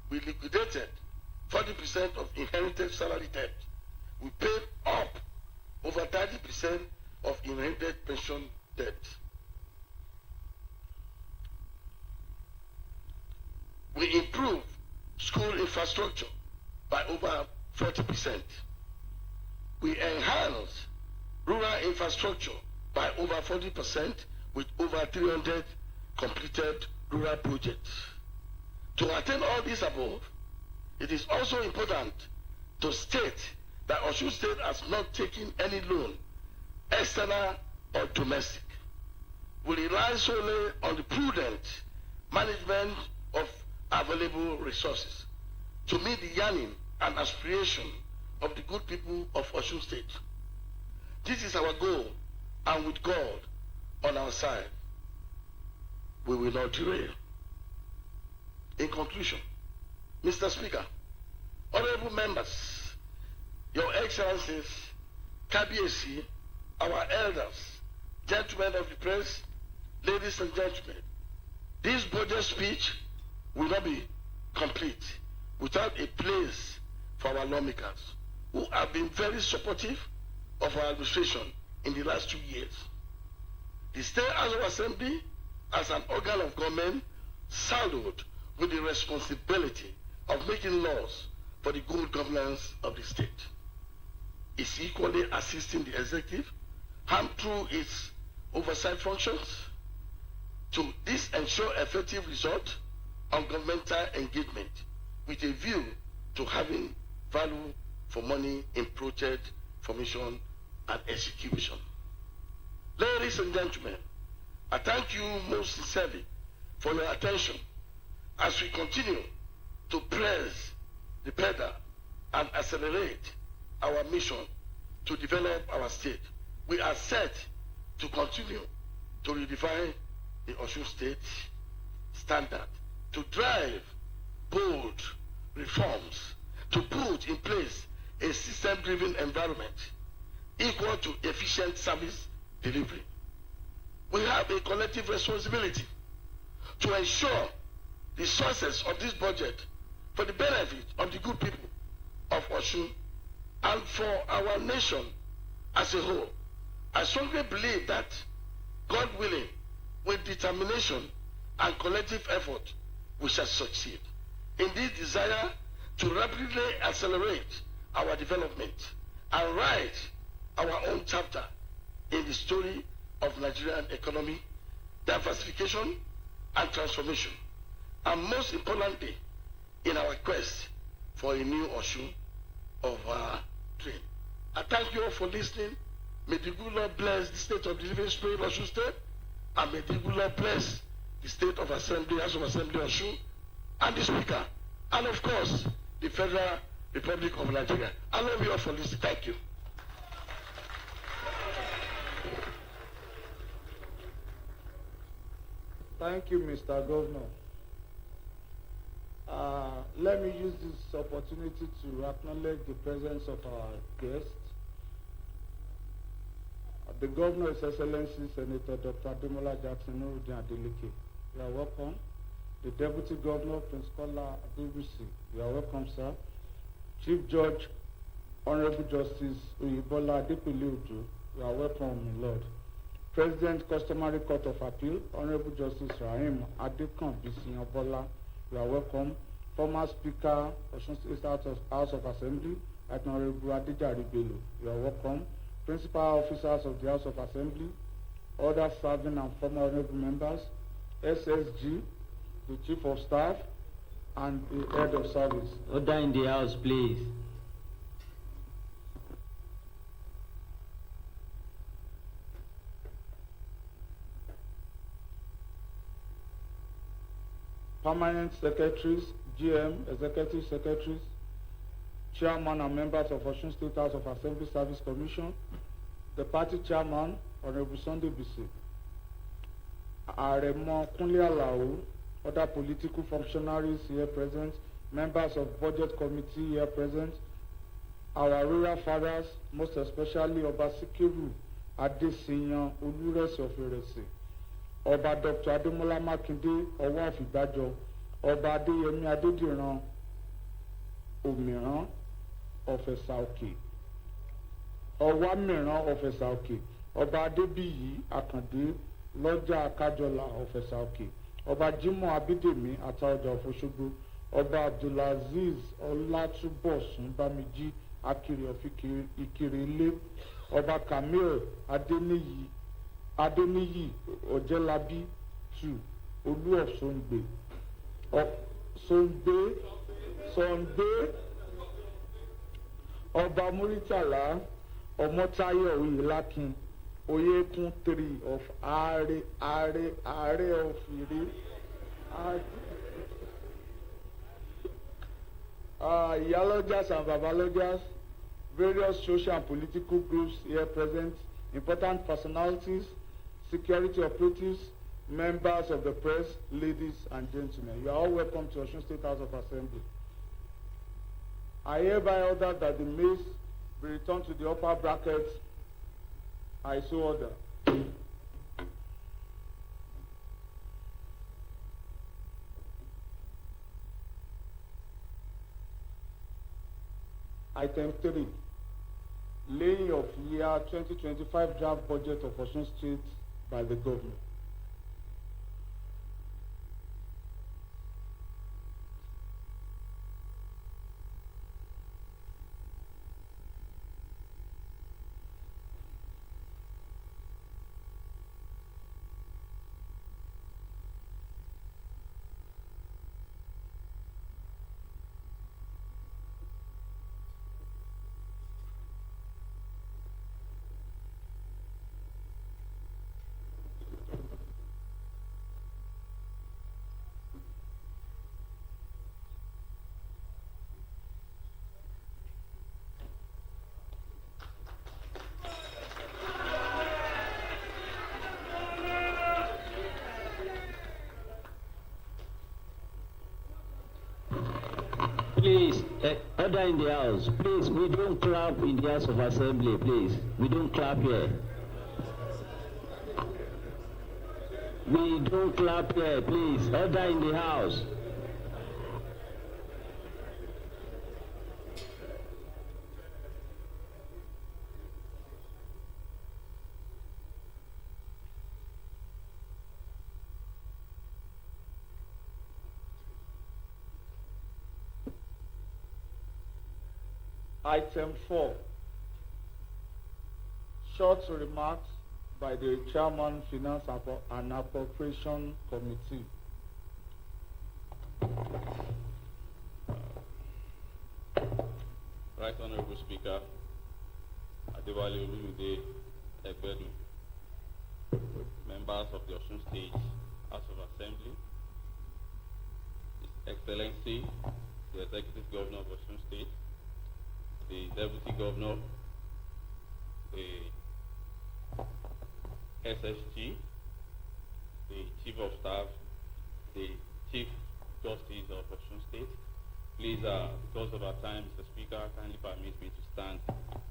I: We liquidated 40% of inherited salary debt. We paid up over 30% of inherited pension debt. We improved school infrastructure by over 40%. We enhanced rural infrastructure by over 40% with over 300 completed rural projects. To attain all this above, it is also important to state that Osun State has not taken any loan, external or domestic. We rely solely on the prudent management of available resources to meet the yearning and aspiration of the good people of Osun State. This is our goal, and with God on our side, we will not derail. In conclusion, Mr. Speaker, honorable members, Your Excellencies, Kabiyesi, our elders, gentlemen of the press, ladies and gentlemen, this budget speech will not be complete without a place for our lawmakers who have been very supportive of our administration in the last 2 years. The State House of Assembly, as an organ of government, saddled with the responsibility of making laws for the good governance of the state, is equally assisting the executive and through its oversight functions to this ensure effective result on governmental engagement with a view to having value for money in project formation and execution. Ladies and gentlemen, I thank you most sincerely for your attention as we continue to press the pedal and accelerate our mission to develop our state. We are set to continue to redefine the Osun State standard, to drive bold reforms, to put in place a system-driven environment equal to efficient service delivery. We have a collective responsibility to ensure the success of this budget for the benefit of the good people of Osun and for our nation as a whole. I strongly believe that, God willing, with determination and collective effort, we shall succeed in this desire to rapidly accelerate our development and write our own chapter in the story of Nigerian economy, diversification and transformation, and most importantly, in our quest for a new Osun of our dream. I thank you all for listening. May the good Lord bless the state of the living spirit of Osun State, and may the good Lord bless the state of Assembly, House of Assembly Osun, and the Speaker, and of course, the Federal Republic of Nigeria. I love you all for listening. Thank you.
E: Thank you, Mr. Governor. Let me use this opportunity to acknowledge the presence of our guest, the Governor, His Excellency Senator Dr. Ademola Adeleke. You are welcome. The Deputy Governor, Prince Kola Adebisi. You are welcome, sir. Chief Judge, Honorable Justice Oyebola Adepele-Ojo. You are welcome, my Lord. President, Customary Court of Appeal, Honorable Justice Rahim Adekan-Bisi Obola. You are welcome. Former Speaker, Osun State House of Assembly, Honorable Adejare Bello. You are welcome. Principal officers of the House of Assembly, other serving and former honorable members, SSG, the Chief of Staff, and the Head of Service.
J: Order in the House, please.
E: Permanent Secretaries, GM, Executive Secretaries, Chairman and members of Osun State House of Assembly Service Commission, the Party Chairman, Honorable Sunday Bisi, Aremo Kunle Alao, other political functionaries here present, members of Budget Committee here present, our royal fathers, most especially Oba Sikiru Adesiyan Oluresi of Iresi, Oba Dr. Ademola Makinde Owa of Ibajo, Oba Adeyemi Adediran Omiran of Esauke, Owa Miran of Esauke, Oba Adebiyi Akande Lọ́jà Akajola of Esauke, Oba Jimoh Abidemi Ataoja of Osogbo, Oba Abdulaziz Olatubosun Bamiji Akiri of Ikirile, Oba Kamil Adeniyi Ojelabi II, Olu of Sonde, Oba Muritala Omotayo Oyelakin, Oyekun III of Are of Ire, Iyalojas and Babalojas, various social and political groups here present, important personalities, security operatives, members of the press, ladies and gentlemen. You are all welcome to Osun State House of Assembly. I hereby order that the maize be returned to the upper bracket. I so order. Item 3. Laying of year 2025 draft budget of Osun State by the governor.
J: Please, order in the house. Please, we don't clap in the House of Assembly, please. We don't clap here. We don't clap here, please. Order in the house.
E: Item 4, short remarks by the Chairman, Finance and Appropriation Committee.
H: Right Honorable Speaker, Ademola Adeleke, members of the Osun State House of Assembly, His Excellency, the Executive Governor of Osun State, the Deputy Governor, the SSG, the Chief of Staff, the Chief Justice of Osun State. Please, because of our time, Mr. Speaker, kindly permit me to stand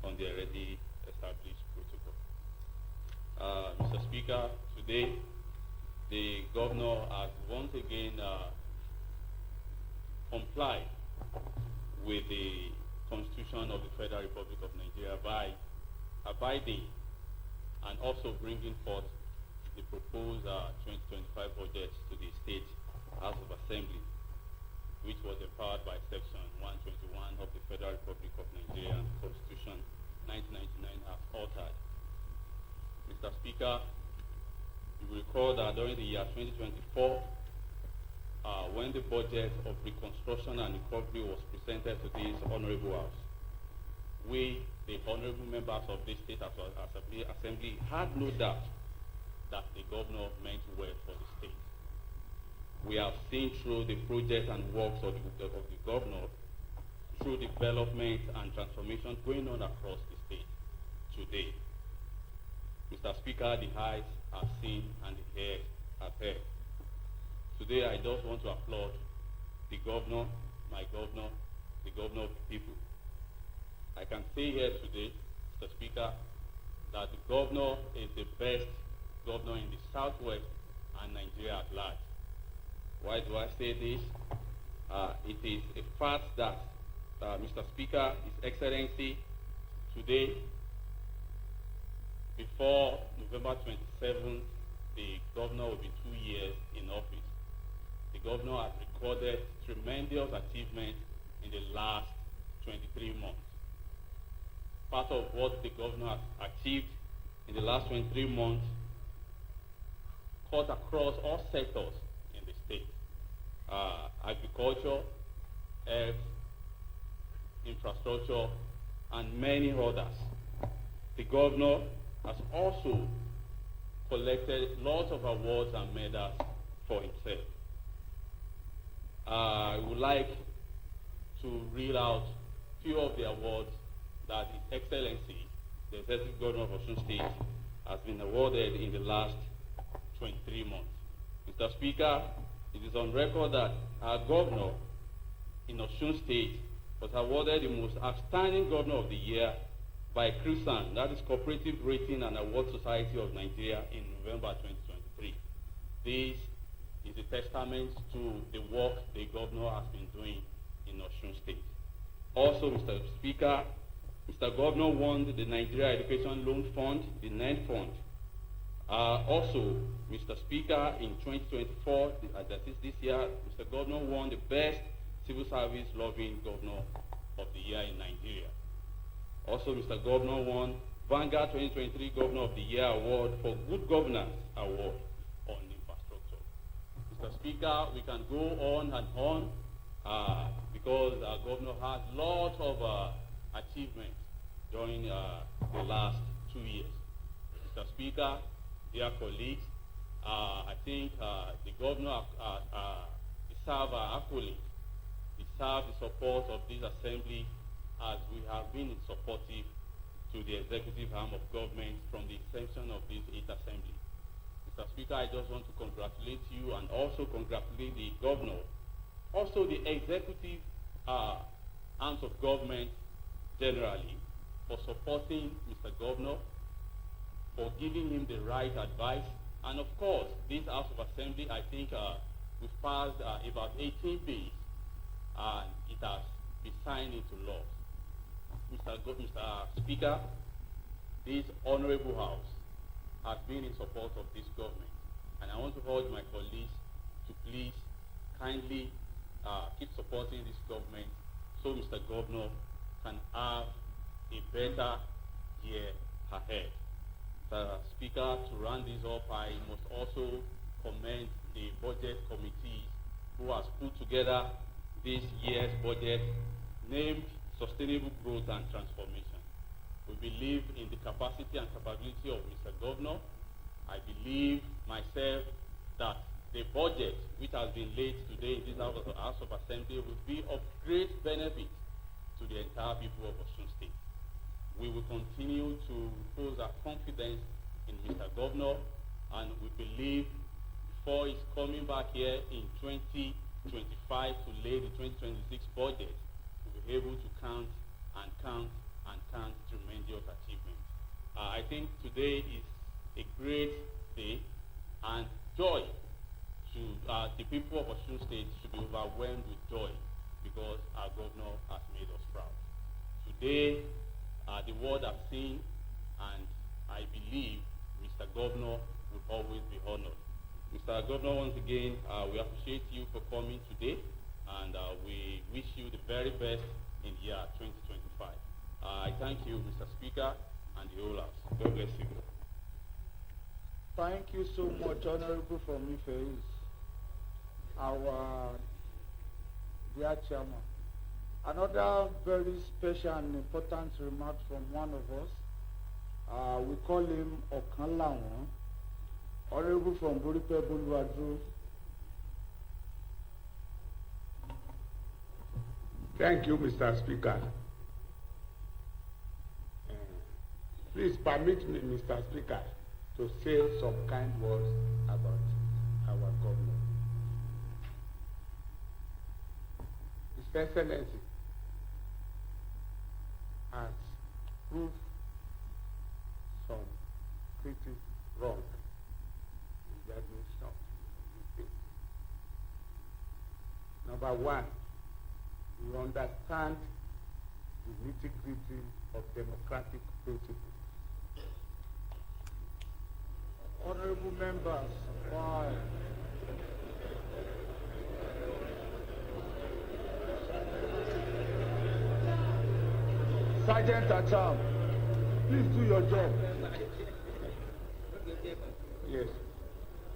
H: on the already established protocol. Mr. Speaker, today the Governor has once again complied with the Constitution of the Federal Republic of Nigeria by abiding and also bringing forth the proposed 2025 budget to the State House of Assembly, which was empowered by Section 121 of the Federal Republic of Nigeria Constitution 1999 as altered. Mr. Speaker, you will recall that during the year 2024, when the budget of reconstruction and recovery was presented to this Honorable House, we, the honorable members of this State Assembly, had no doubt that the Governor meant well for the State. We have seen through the projects and works of the Governor, through development and transformation going on across the State today. Mr. Speaker, the eyes have seen and the ears have heard. Today, I just want to applaud the Governor, my Governor, the Governor of the people. I can say here today, Mr. Speaker, that the Governor is the best Governor in the Southwest and Nigeria at large. Why do I say this? It is a fact that, Mr. Speaker, His Excellency, today, before November 27th, the Governor will be 2 years in office. The Governor has recorded tremendous achievements in the last 23 months. Part of what the Governor has achieved in the last 23 months cut across all sectors in the state. Agriculture, health, infrastructure, and many others. The Governor has also collected lots of awards and medals for himself. I would like to read out a few of the awards that His Excellency, the Executive Governor of Osun State, has been awarded in the last 23 months. Mr. Speaker, it is on record that our Governor in Osun State was awarded the most outstanding Governor of the Year by CRISAN, that is Cooperative Rating and Award Society of Nigeria, in November 2023. This is a testament to the work the Governor has been doing in Osun State. Also, Mr. Speaker, Mr. Governor won the Nigeria Education Loan Fund, the NED Fund, Also, Mr. Speaker, in 2024, that is this year, Mr. Governor won the best civil service loving governor of the year in Nigeria. Also, Mr. Governor won Vanguard 2023 Governor of the Year Award for Good Governance Award on infrastructure. Mr. Speaker, we can go on and on because our governor has lots of achievements during the last 2 years. Mr. Speaker, dear colleagues, I think the governor deserves our accolades, deserves the support of this assembly, as we have been supportive to the executive arm of government from the inception of this 8th assembly. Mr. Speaker, I just want to congratulate you and also congratulate the governor, also the executive arms of government generally, for supporting Mr. Governor, for giving him the right advice, and of course, this House of Assembly, I think we've passed about 18 bills, and it has been signed into law. Mr. Speaker, this honorable House has been in support of this government, and I want to urge my colleagues to please kindly keep supporting this government so Mr. Governor can have a better year ahead. Speaker, to round this up, I must also commend the budget committee who has put together this year's budget named Sustainable Growth and Transformation. We believe in the capacity and capability of Mr. Governor. I believe myself that the budget which has been laid today in this House of Assembly will be of great benefit to the entire people of Osun State. We will continue to repose our confidence in Mr. Governor, and we believe before he's coming back here in 2025 to lay the 2026 budget, we'll be able to count and count and count tremendous achievements. I think today is a great day, and joy to the people of Osun State should be overwhelmed with joy because our governor has made us proud. Today, the world has seen, and I believe Mr. Governor will always be honored. Mr. Governor, once again, we appreciate you for coming today, and we wish you the very best in the year 2025. I thank you, Mr. Speaker, and the whole House. God bless you.
E: Thank you so much, Honorable from Ife, our dear chairman. Another very special and important remark from one of us. We call him Okanlawan, Honorable from Buripe Buluwadru.
K: Thank you, Mr. Speaker. Please permit me, Mr. Speaker, to say some kind words about our governor. His Excellency has proved some critics wrong in the administration of the state. Number one, we understand the nitty-gritty of democratic principles.
E: Honorable members, why? Sergeant Acham, please do your job.
K: Yes.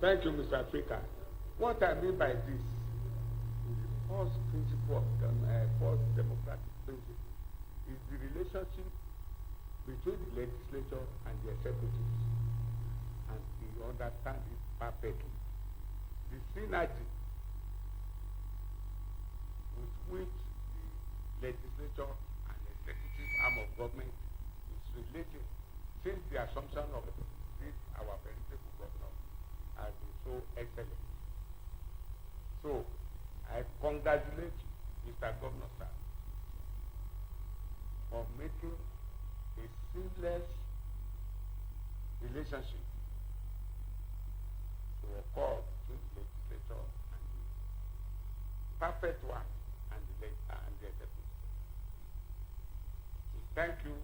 K: Thank you, Mr. Speaker. What I mean by this is the first principle of first democratic principle is the relationship between the legislature and the executive. And we understand it perfectly. The synergy with which the legislature and executive arm of government is related since the assumption of this our veritable governor has been so excellent. So I congratulate Mr. Governor, sir, for making a seamless relationship to occur between the legislature and the perfect one and the executive. Thank you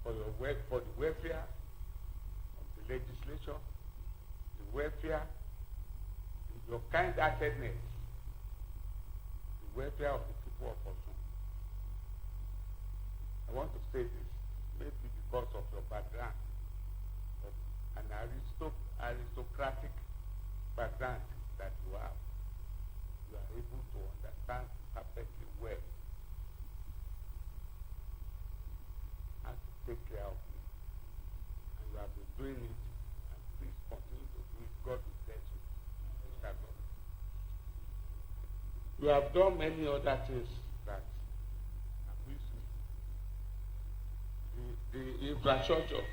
K: for your work, for the welfare of the legislation, the welfare, your kind-heartedness, the welfare of the people of Osun. I want to say this, maybe because of your background, of an aristocratic background that you have. You are able to understand perfectly well how to take care of me. And you have been doing it, and please continue to do it. God will bless you. Mr. God. You have done many other things that amuse me. The infrastructure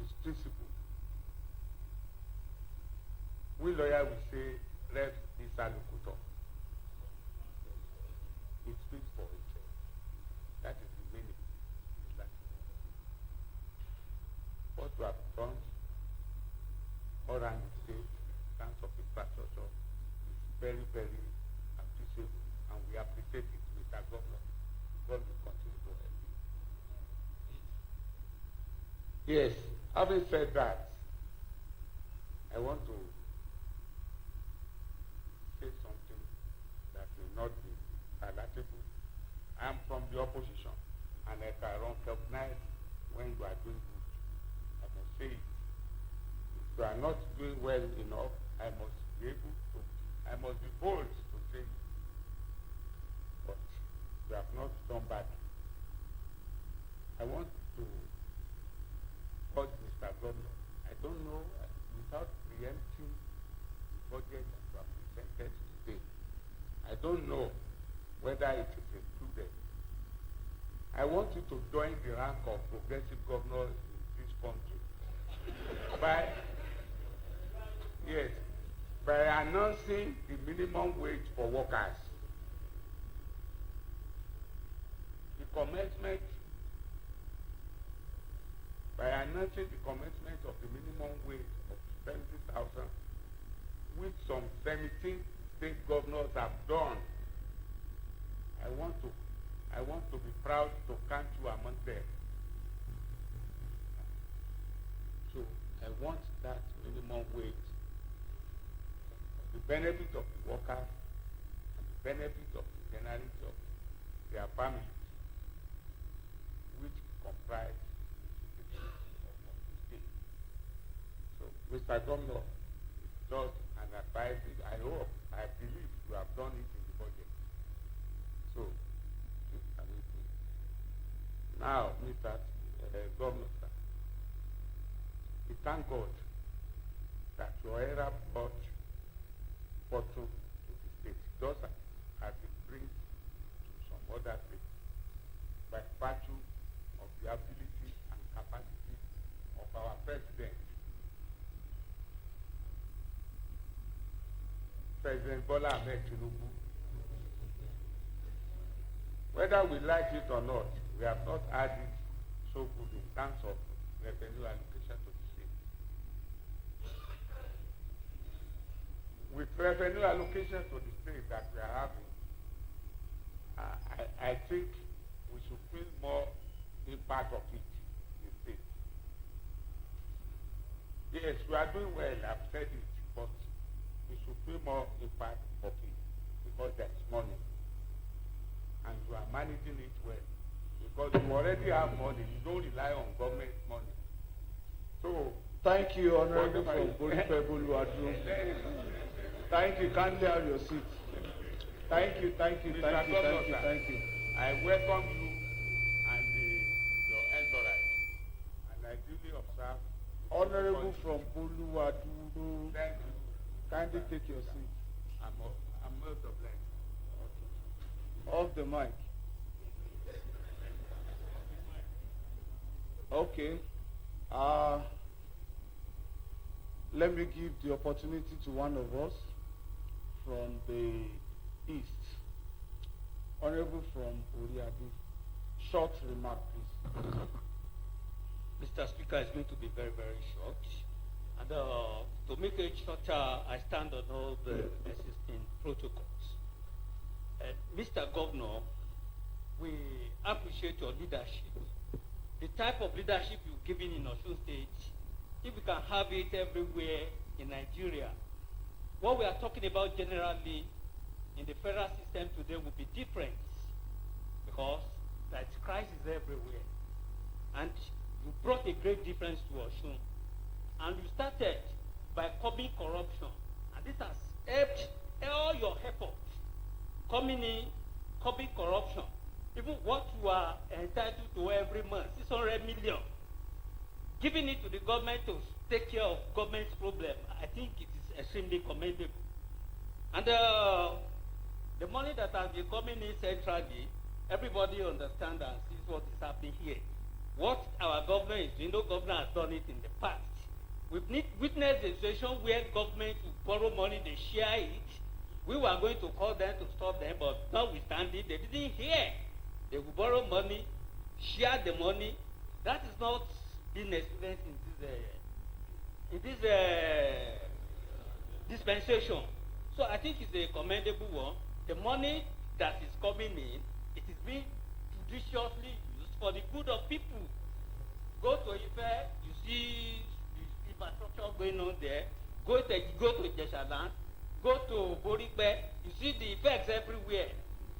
K: is principle. We lawyer will say, res ipsa loquitur. It speaks for itself. That is the meaning. What you have done all around the state in terms of infrastructure is very, very appreciable, and we appreciate it, Mr. Governor. God will continue to help you. Yes, having said that, I want to say something that will not be palatable. I am from the opposition, and I can recognize when you are doing good. I must say it. If you are not doing well enough, I must be bold to say it. But you have not done bad. I want to urge Mr. Governor. I don't know, without preempting budget that you have presented today, I don't know whether it is included. I want you to join the rank of progressive governors in this country by announcing the minimum wage for workers. The commencement, by announcing the commencement of the minimum wage of 70,000, which some 17 state governors have done. I want to be proud to count you among them. So I want that minimum wage, the benefit of the workers and the benefit of the generality of their families, which comprise the state. So, Mr. Governor, just an advice. I believe you have done it in the budget. So, now, Mr. Governor, sir, we thank God that your era brought fortune to the state, just as it brings to some other states, by virtue of the ability and capacity of our president, President Bola Ahmed Tinubu. Whether we like it or not, we have not had it so good in terms of revenue allocation to the state. With revenue allocation to the state that we are having, I think we should feel more impact of it in the state. Yes, we are doing well, I've said it, but we should feel more impact of it because there is money. And you are managing it well. Because you already have money, you don't rely on government money. So,
E: thank you, Honorable from Bolifeboluwadu. Thank you, kindly have your seat. Thank you.
K: I welcome you and your entourage. And I duly observe.
E: Honorable from Boluwadu,
K: thank you.
E: kindly take your seat.
K: I'm most obliged.
E: Off the mic. Okay. Let me give the opportunity to one of us from the east. Honorable from Oriadu. Short remark, please.
D: Mr. Speaker, it's going to be very, very short. And to make it shorter, I stand on all the existing protocols. Mr. Governor, we appreciate your leadership the type of leadership you've given in Osun State, if we can have it everywhere in Nigeria, what we are talking about generally in the federal system today will be different, because there is crisis everywhere. And you brought a great difference to Osun. And you started by curbing corruption. And this has helped all your efforts coming in, curbing corruption. Even what you are entitled to every month, 600 million, giving it to the government to take care of government's problem, I think it is extremely commendable. And the money that has been coming in centrally, everybody understands and sees what is happening here. What our government is doing, no government has done it in the past. We've witnessed a situation where government will borrow money, they share it. We were going to call them to stop them, but notwithstanding, they didn't hear. They will borrow money, share the money. That is not being experienced in this dispensation. So I think it's a commendable one. The money that is coming in, it is being judiciously used for the good of people. Go to Ife, you see the infrastructure going on there. Go to Jeshaland, go to Borikbe, you see the effects everywhere.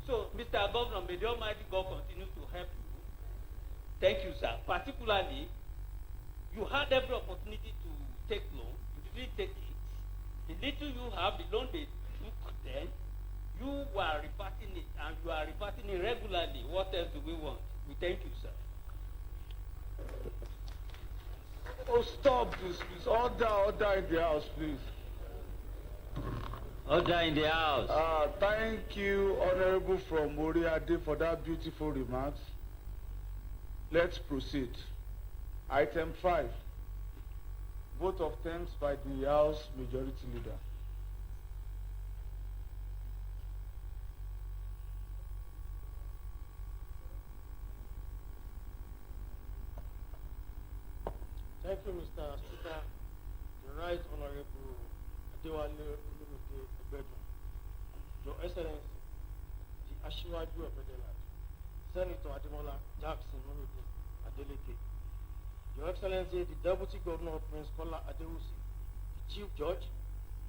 D: So, Mr. Governor, may the Almighty God continue to help you. Thank you, sir. Particularly, you had every opportunity to take loan. You didn't take it. The little you have, the loan they took then, you were reparting it, and you are reparting it regularly. What else do we want? We thank you, sir.
E: Oh, stop this, please. Order in the house, please.
J: Order in the house.
E: Thank you, Honorable from Moriade, for that beautiful remarks. Let's proceed. Item 5. Vote of thanks by the House Majority Leader.
G: Thank you, Mr. Speaker. The Right Honorable Ademola Adeleke, Your Excellency, the Asiwaju of Federal, Senator Ademola Adeleke, Your Excellency, the Deputy Governor of Prince Kola Adewusi, the Chief Judge,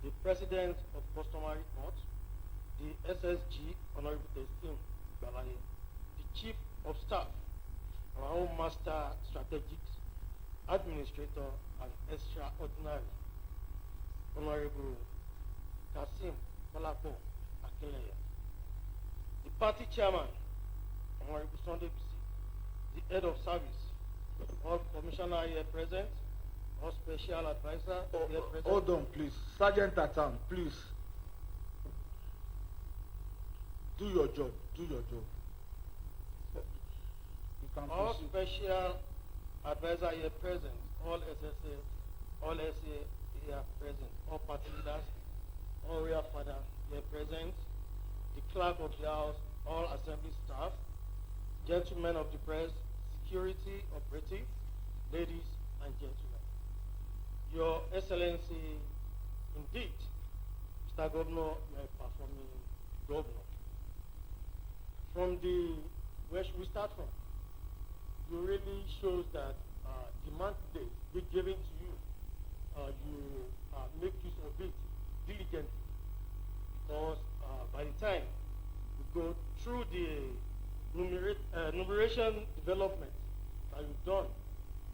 G: the President of Customary Court, the SSG Honorable Esteem Balaye, the Chief of Staff, our own Master Strategics, Administrator and Extraordinary, Honorable Kasim Balapo Akinleye, the Party Chairman, Honorable Sunday Bisi, the Head of Service, all Commissioner here present, all Special Advisor here present.
E: Hold on, please. Sergeant Atan, please. Do your job. Do your job. You can
G: All
E: proceed.
G: Special Advisor here present, all SSA, all SA here present, all party leaders, all real father here present, the clerk of the house, all assembly staff, gentlemen of the press, security operative, ladies and gentlemen. Your Excellency, indeed, Mr. Governor, you are a performing governor. From where should we start from? You really shows that the mandate being given to you, you make use of it diligently, because by the time you go through the numeration development that you've done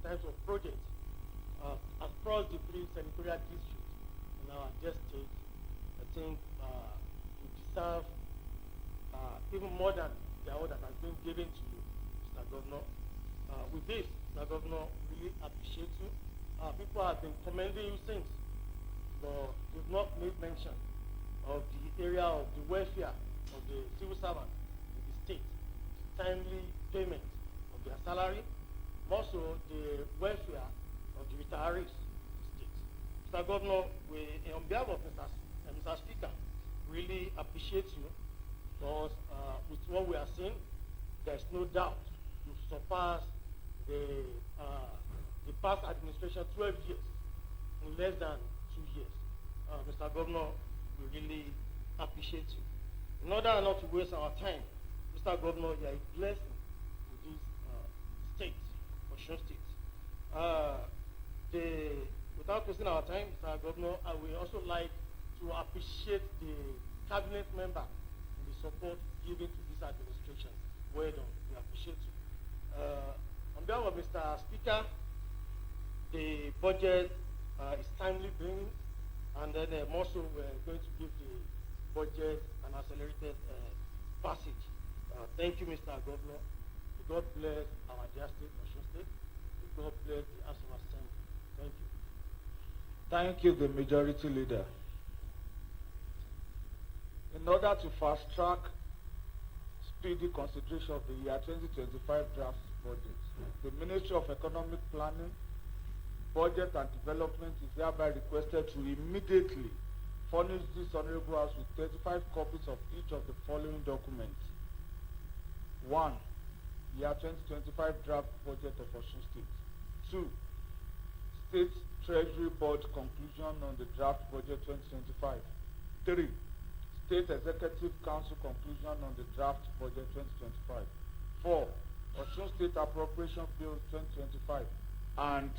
G: in terms of projects across the 3 senatorial districts in our just state, I think you deserve even more than the award that has been given to you, Mr. Governor. With this, Mr. Governor, really appreciate you. People have been commending you since, but you've not made mention of the area of the welfare of the civil servants in the state, timely payment of their salary, also the welfare of the retirees in the state. Mr. Governor, on behalf of Mr. Speaker, really appreciate you, because with what we are seeing, there's no doubt you've surpassed the past administration 12 years in less than 2 years. Mr. Governor, we really appreciate you. In order not to waste our time, Mr. Governor, you are a blessing to this state, for Osun State. Without wasting our time, Mr. Governor, I would also like to appreciate the cabinet member for the support given to this administration. Well done. We appreciate you. On behalf of Mr. Speaker, the budget is timely bringing, and then also we're going to give the budget an accelerated passage. Thank you, Mr. Governor. May God bless our dear state, Osun State. May God bless the House of Assembly. Thank you.
E: Thank you, the majority leader. In order to fast-track speedy consideration of the year 2025 draft budget, the Ministry of Economic Planning, Budget and Development is hereby requested to immediately furnish this Honorable House with 35 copies of each of the following documents. 1. Year 2025 draft budget of Osun State. 2. State Treasury Board conclusion on the draft budget 2025. 3. State Executive Council conclusion on the draft budget 2025. 4. Osun State Appropriation Bill 2025. And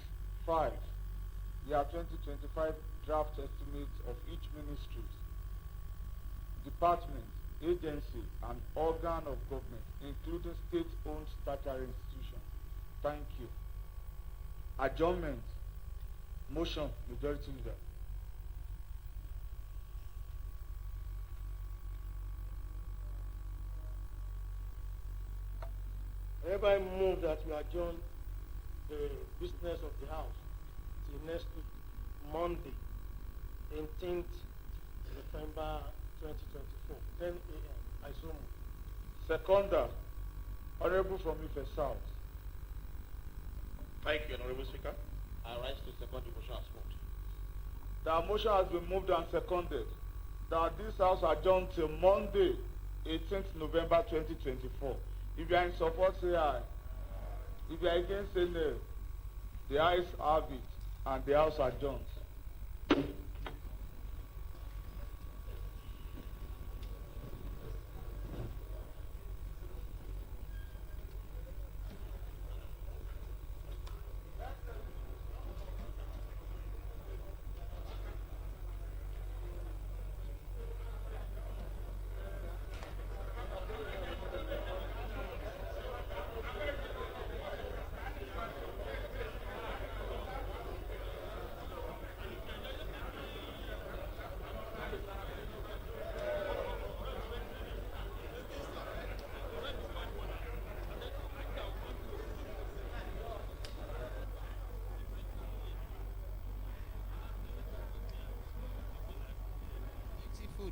E: 5. Year 2025 draft estimates of each ministry, department, agency, and organ of government, including state-owned statutory institutions. Thank you. Adjournment. Motion, majority leader.
G: I hereby move that we adjourn the business of the House till next week, Monday, 18th November 2024, 10 a.m. I so move.
E: Seconder, Honorable from Ife South.
I: Thank you, Honorable Speaker. I rise to second the motion as moved.
E: The motion has been moved and seconded that this House adjourn till Monday, 18th November 2024. If you are in support, say aye. If you are against, say no. The ayes have it, and the House adjourns.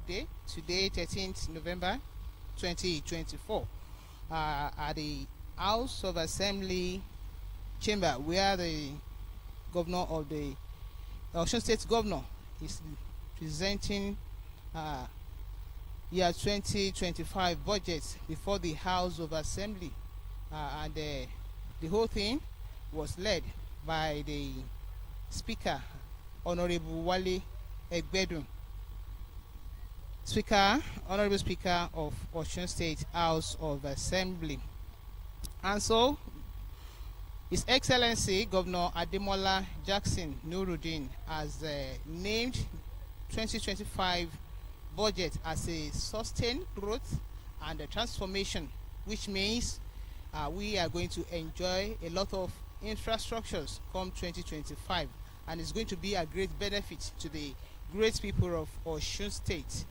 B: Day, today 13th November 2024, at the House of Assembly chamber, where the governor of the Osun State governor is presenting year 2025 budget before the House of Assembly, and the whole thing was led by the Speaker, Honorable Wale Egbedun. Speaker, Honorable Speaker of Osun State House of Assembly. And so, His Excellency Governor Ademola Jackson Nuruddin has named 2025 budget as a sustained growth and a transformation, which means we are going to enjoy a lot of infrastructures come 2025, and it's going to be a great benefit to the great people of Osun State.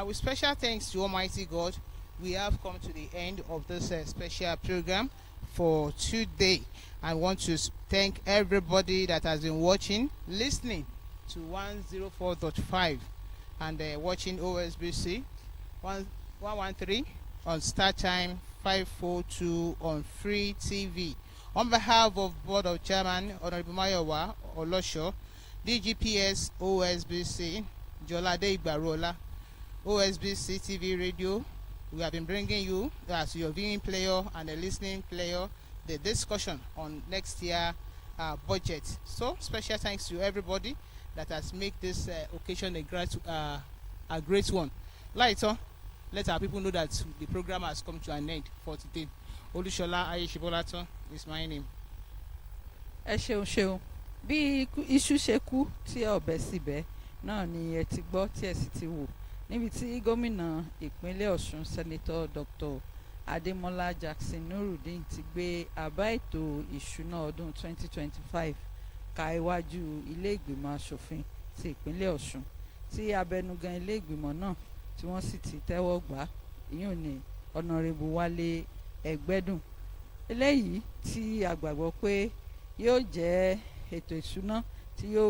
B: With special thanks to Almighty God, we have come to the end of this special program for today. I want to thank everybody that has been watching, listening to 104.5 and watching OSBC 113 on Start Time 542 on Free TV. On behalf of Board of Chairman Honorable Mayowa Olosho, DGPS OSBC Jolade Igbarola, OSBC TV Radio, we have been bringing you as your viewing player and a listening player the discussion on next year budget. So special thanks to everybody that has made this occasion a great one. Later, let our people know that the program has come to an end for today. Olushola Ayeshibolato is my name.
C: ẹ ṣeun bí iṣu ṣe kú tí ọbẹ̀ sì bẹ́ náà ni ẹ ti gbọ́ tí ẹ sì ti wò níbi tí gómìnà ìpínlẹ̀ Ọ̀ṣun sẹ́nitọ́ Dr. Ademola Nurudeen ti gbé àbá ètò ìṣúná ọdún 2025 ka iwájú ilé ìgbìmọ̀ asòfin ti ìpínlẹ̀ Ọ̀ṣun tí abẹnugan ilé ìgbìmọ̀ náà tí wọ́n sì ti tẹ́wọ́ gbà ìyún ní ọ̀nàrẹ́bù Wálé Ẹgbẹ́dùn. Eléyìí tí a gbàgbọ́ pé yóò jẹ́ ètò ìṣúná tí yóò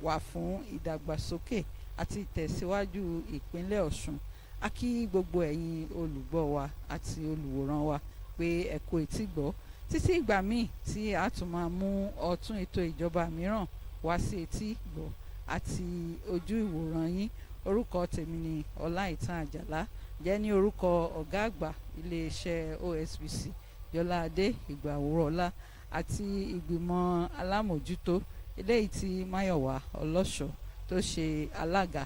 C: wà fún ìdàgbàsókè àti ìtẹ̀síwájú ìpínlẹ̀ Ọ̀ṣun. A kí gbogbo ẹ̀yin olùgbọ́ wa àti olùwòran wa pé ẹ kú etí gbọ́ títí ìgbà míì tí a tún máa mú ọ̀tún ètò ìjọba mìíràn wá sí etí gbọ́ àti ojú ìwòran yín. Orúkọ tèmi ni Ọláìtàn Àjàlá, jẹ́ ní orúkọ ọ̀gá àgbà iléeṣẹ́ OSBC Yọládé Ìgbàwòrọ̀lá àti ìgbìmọ̀ alámòjútó eléyìí tí Máyọ̀wá Ọlọ́ṣọ̀ tó ṣe alága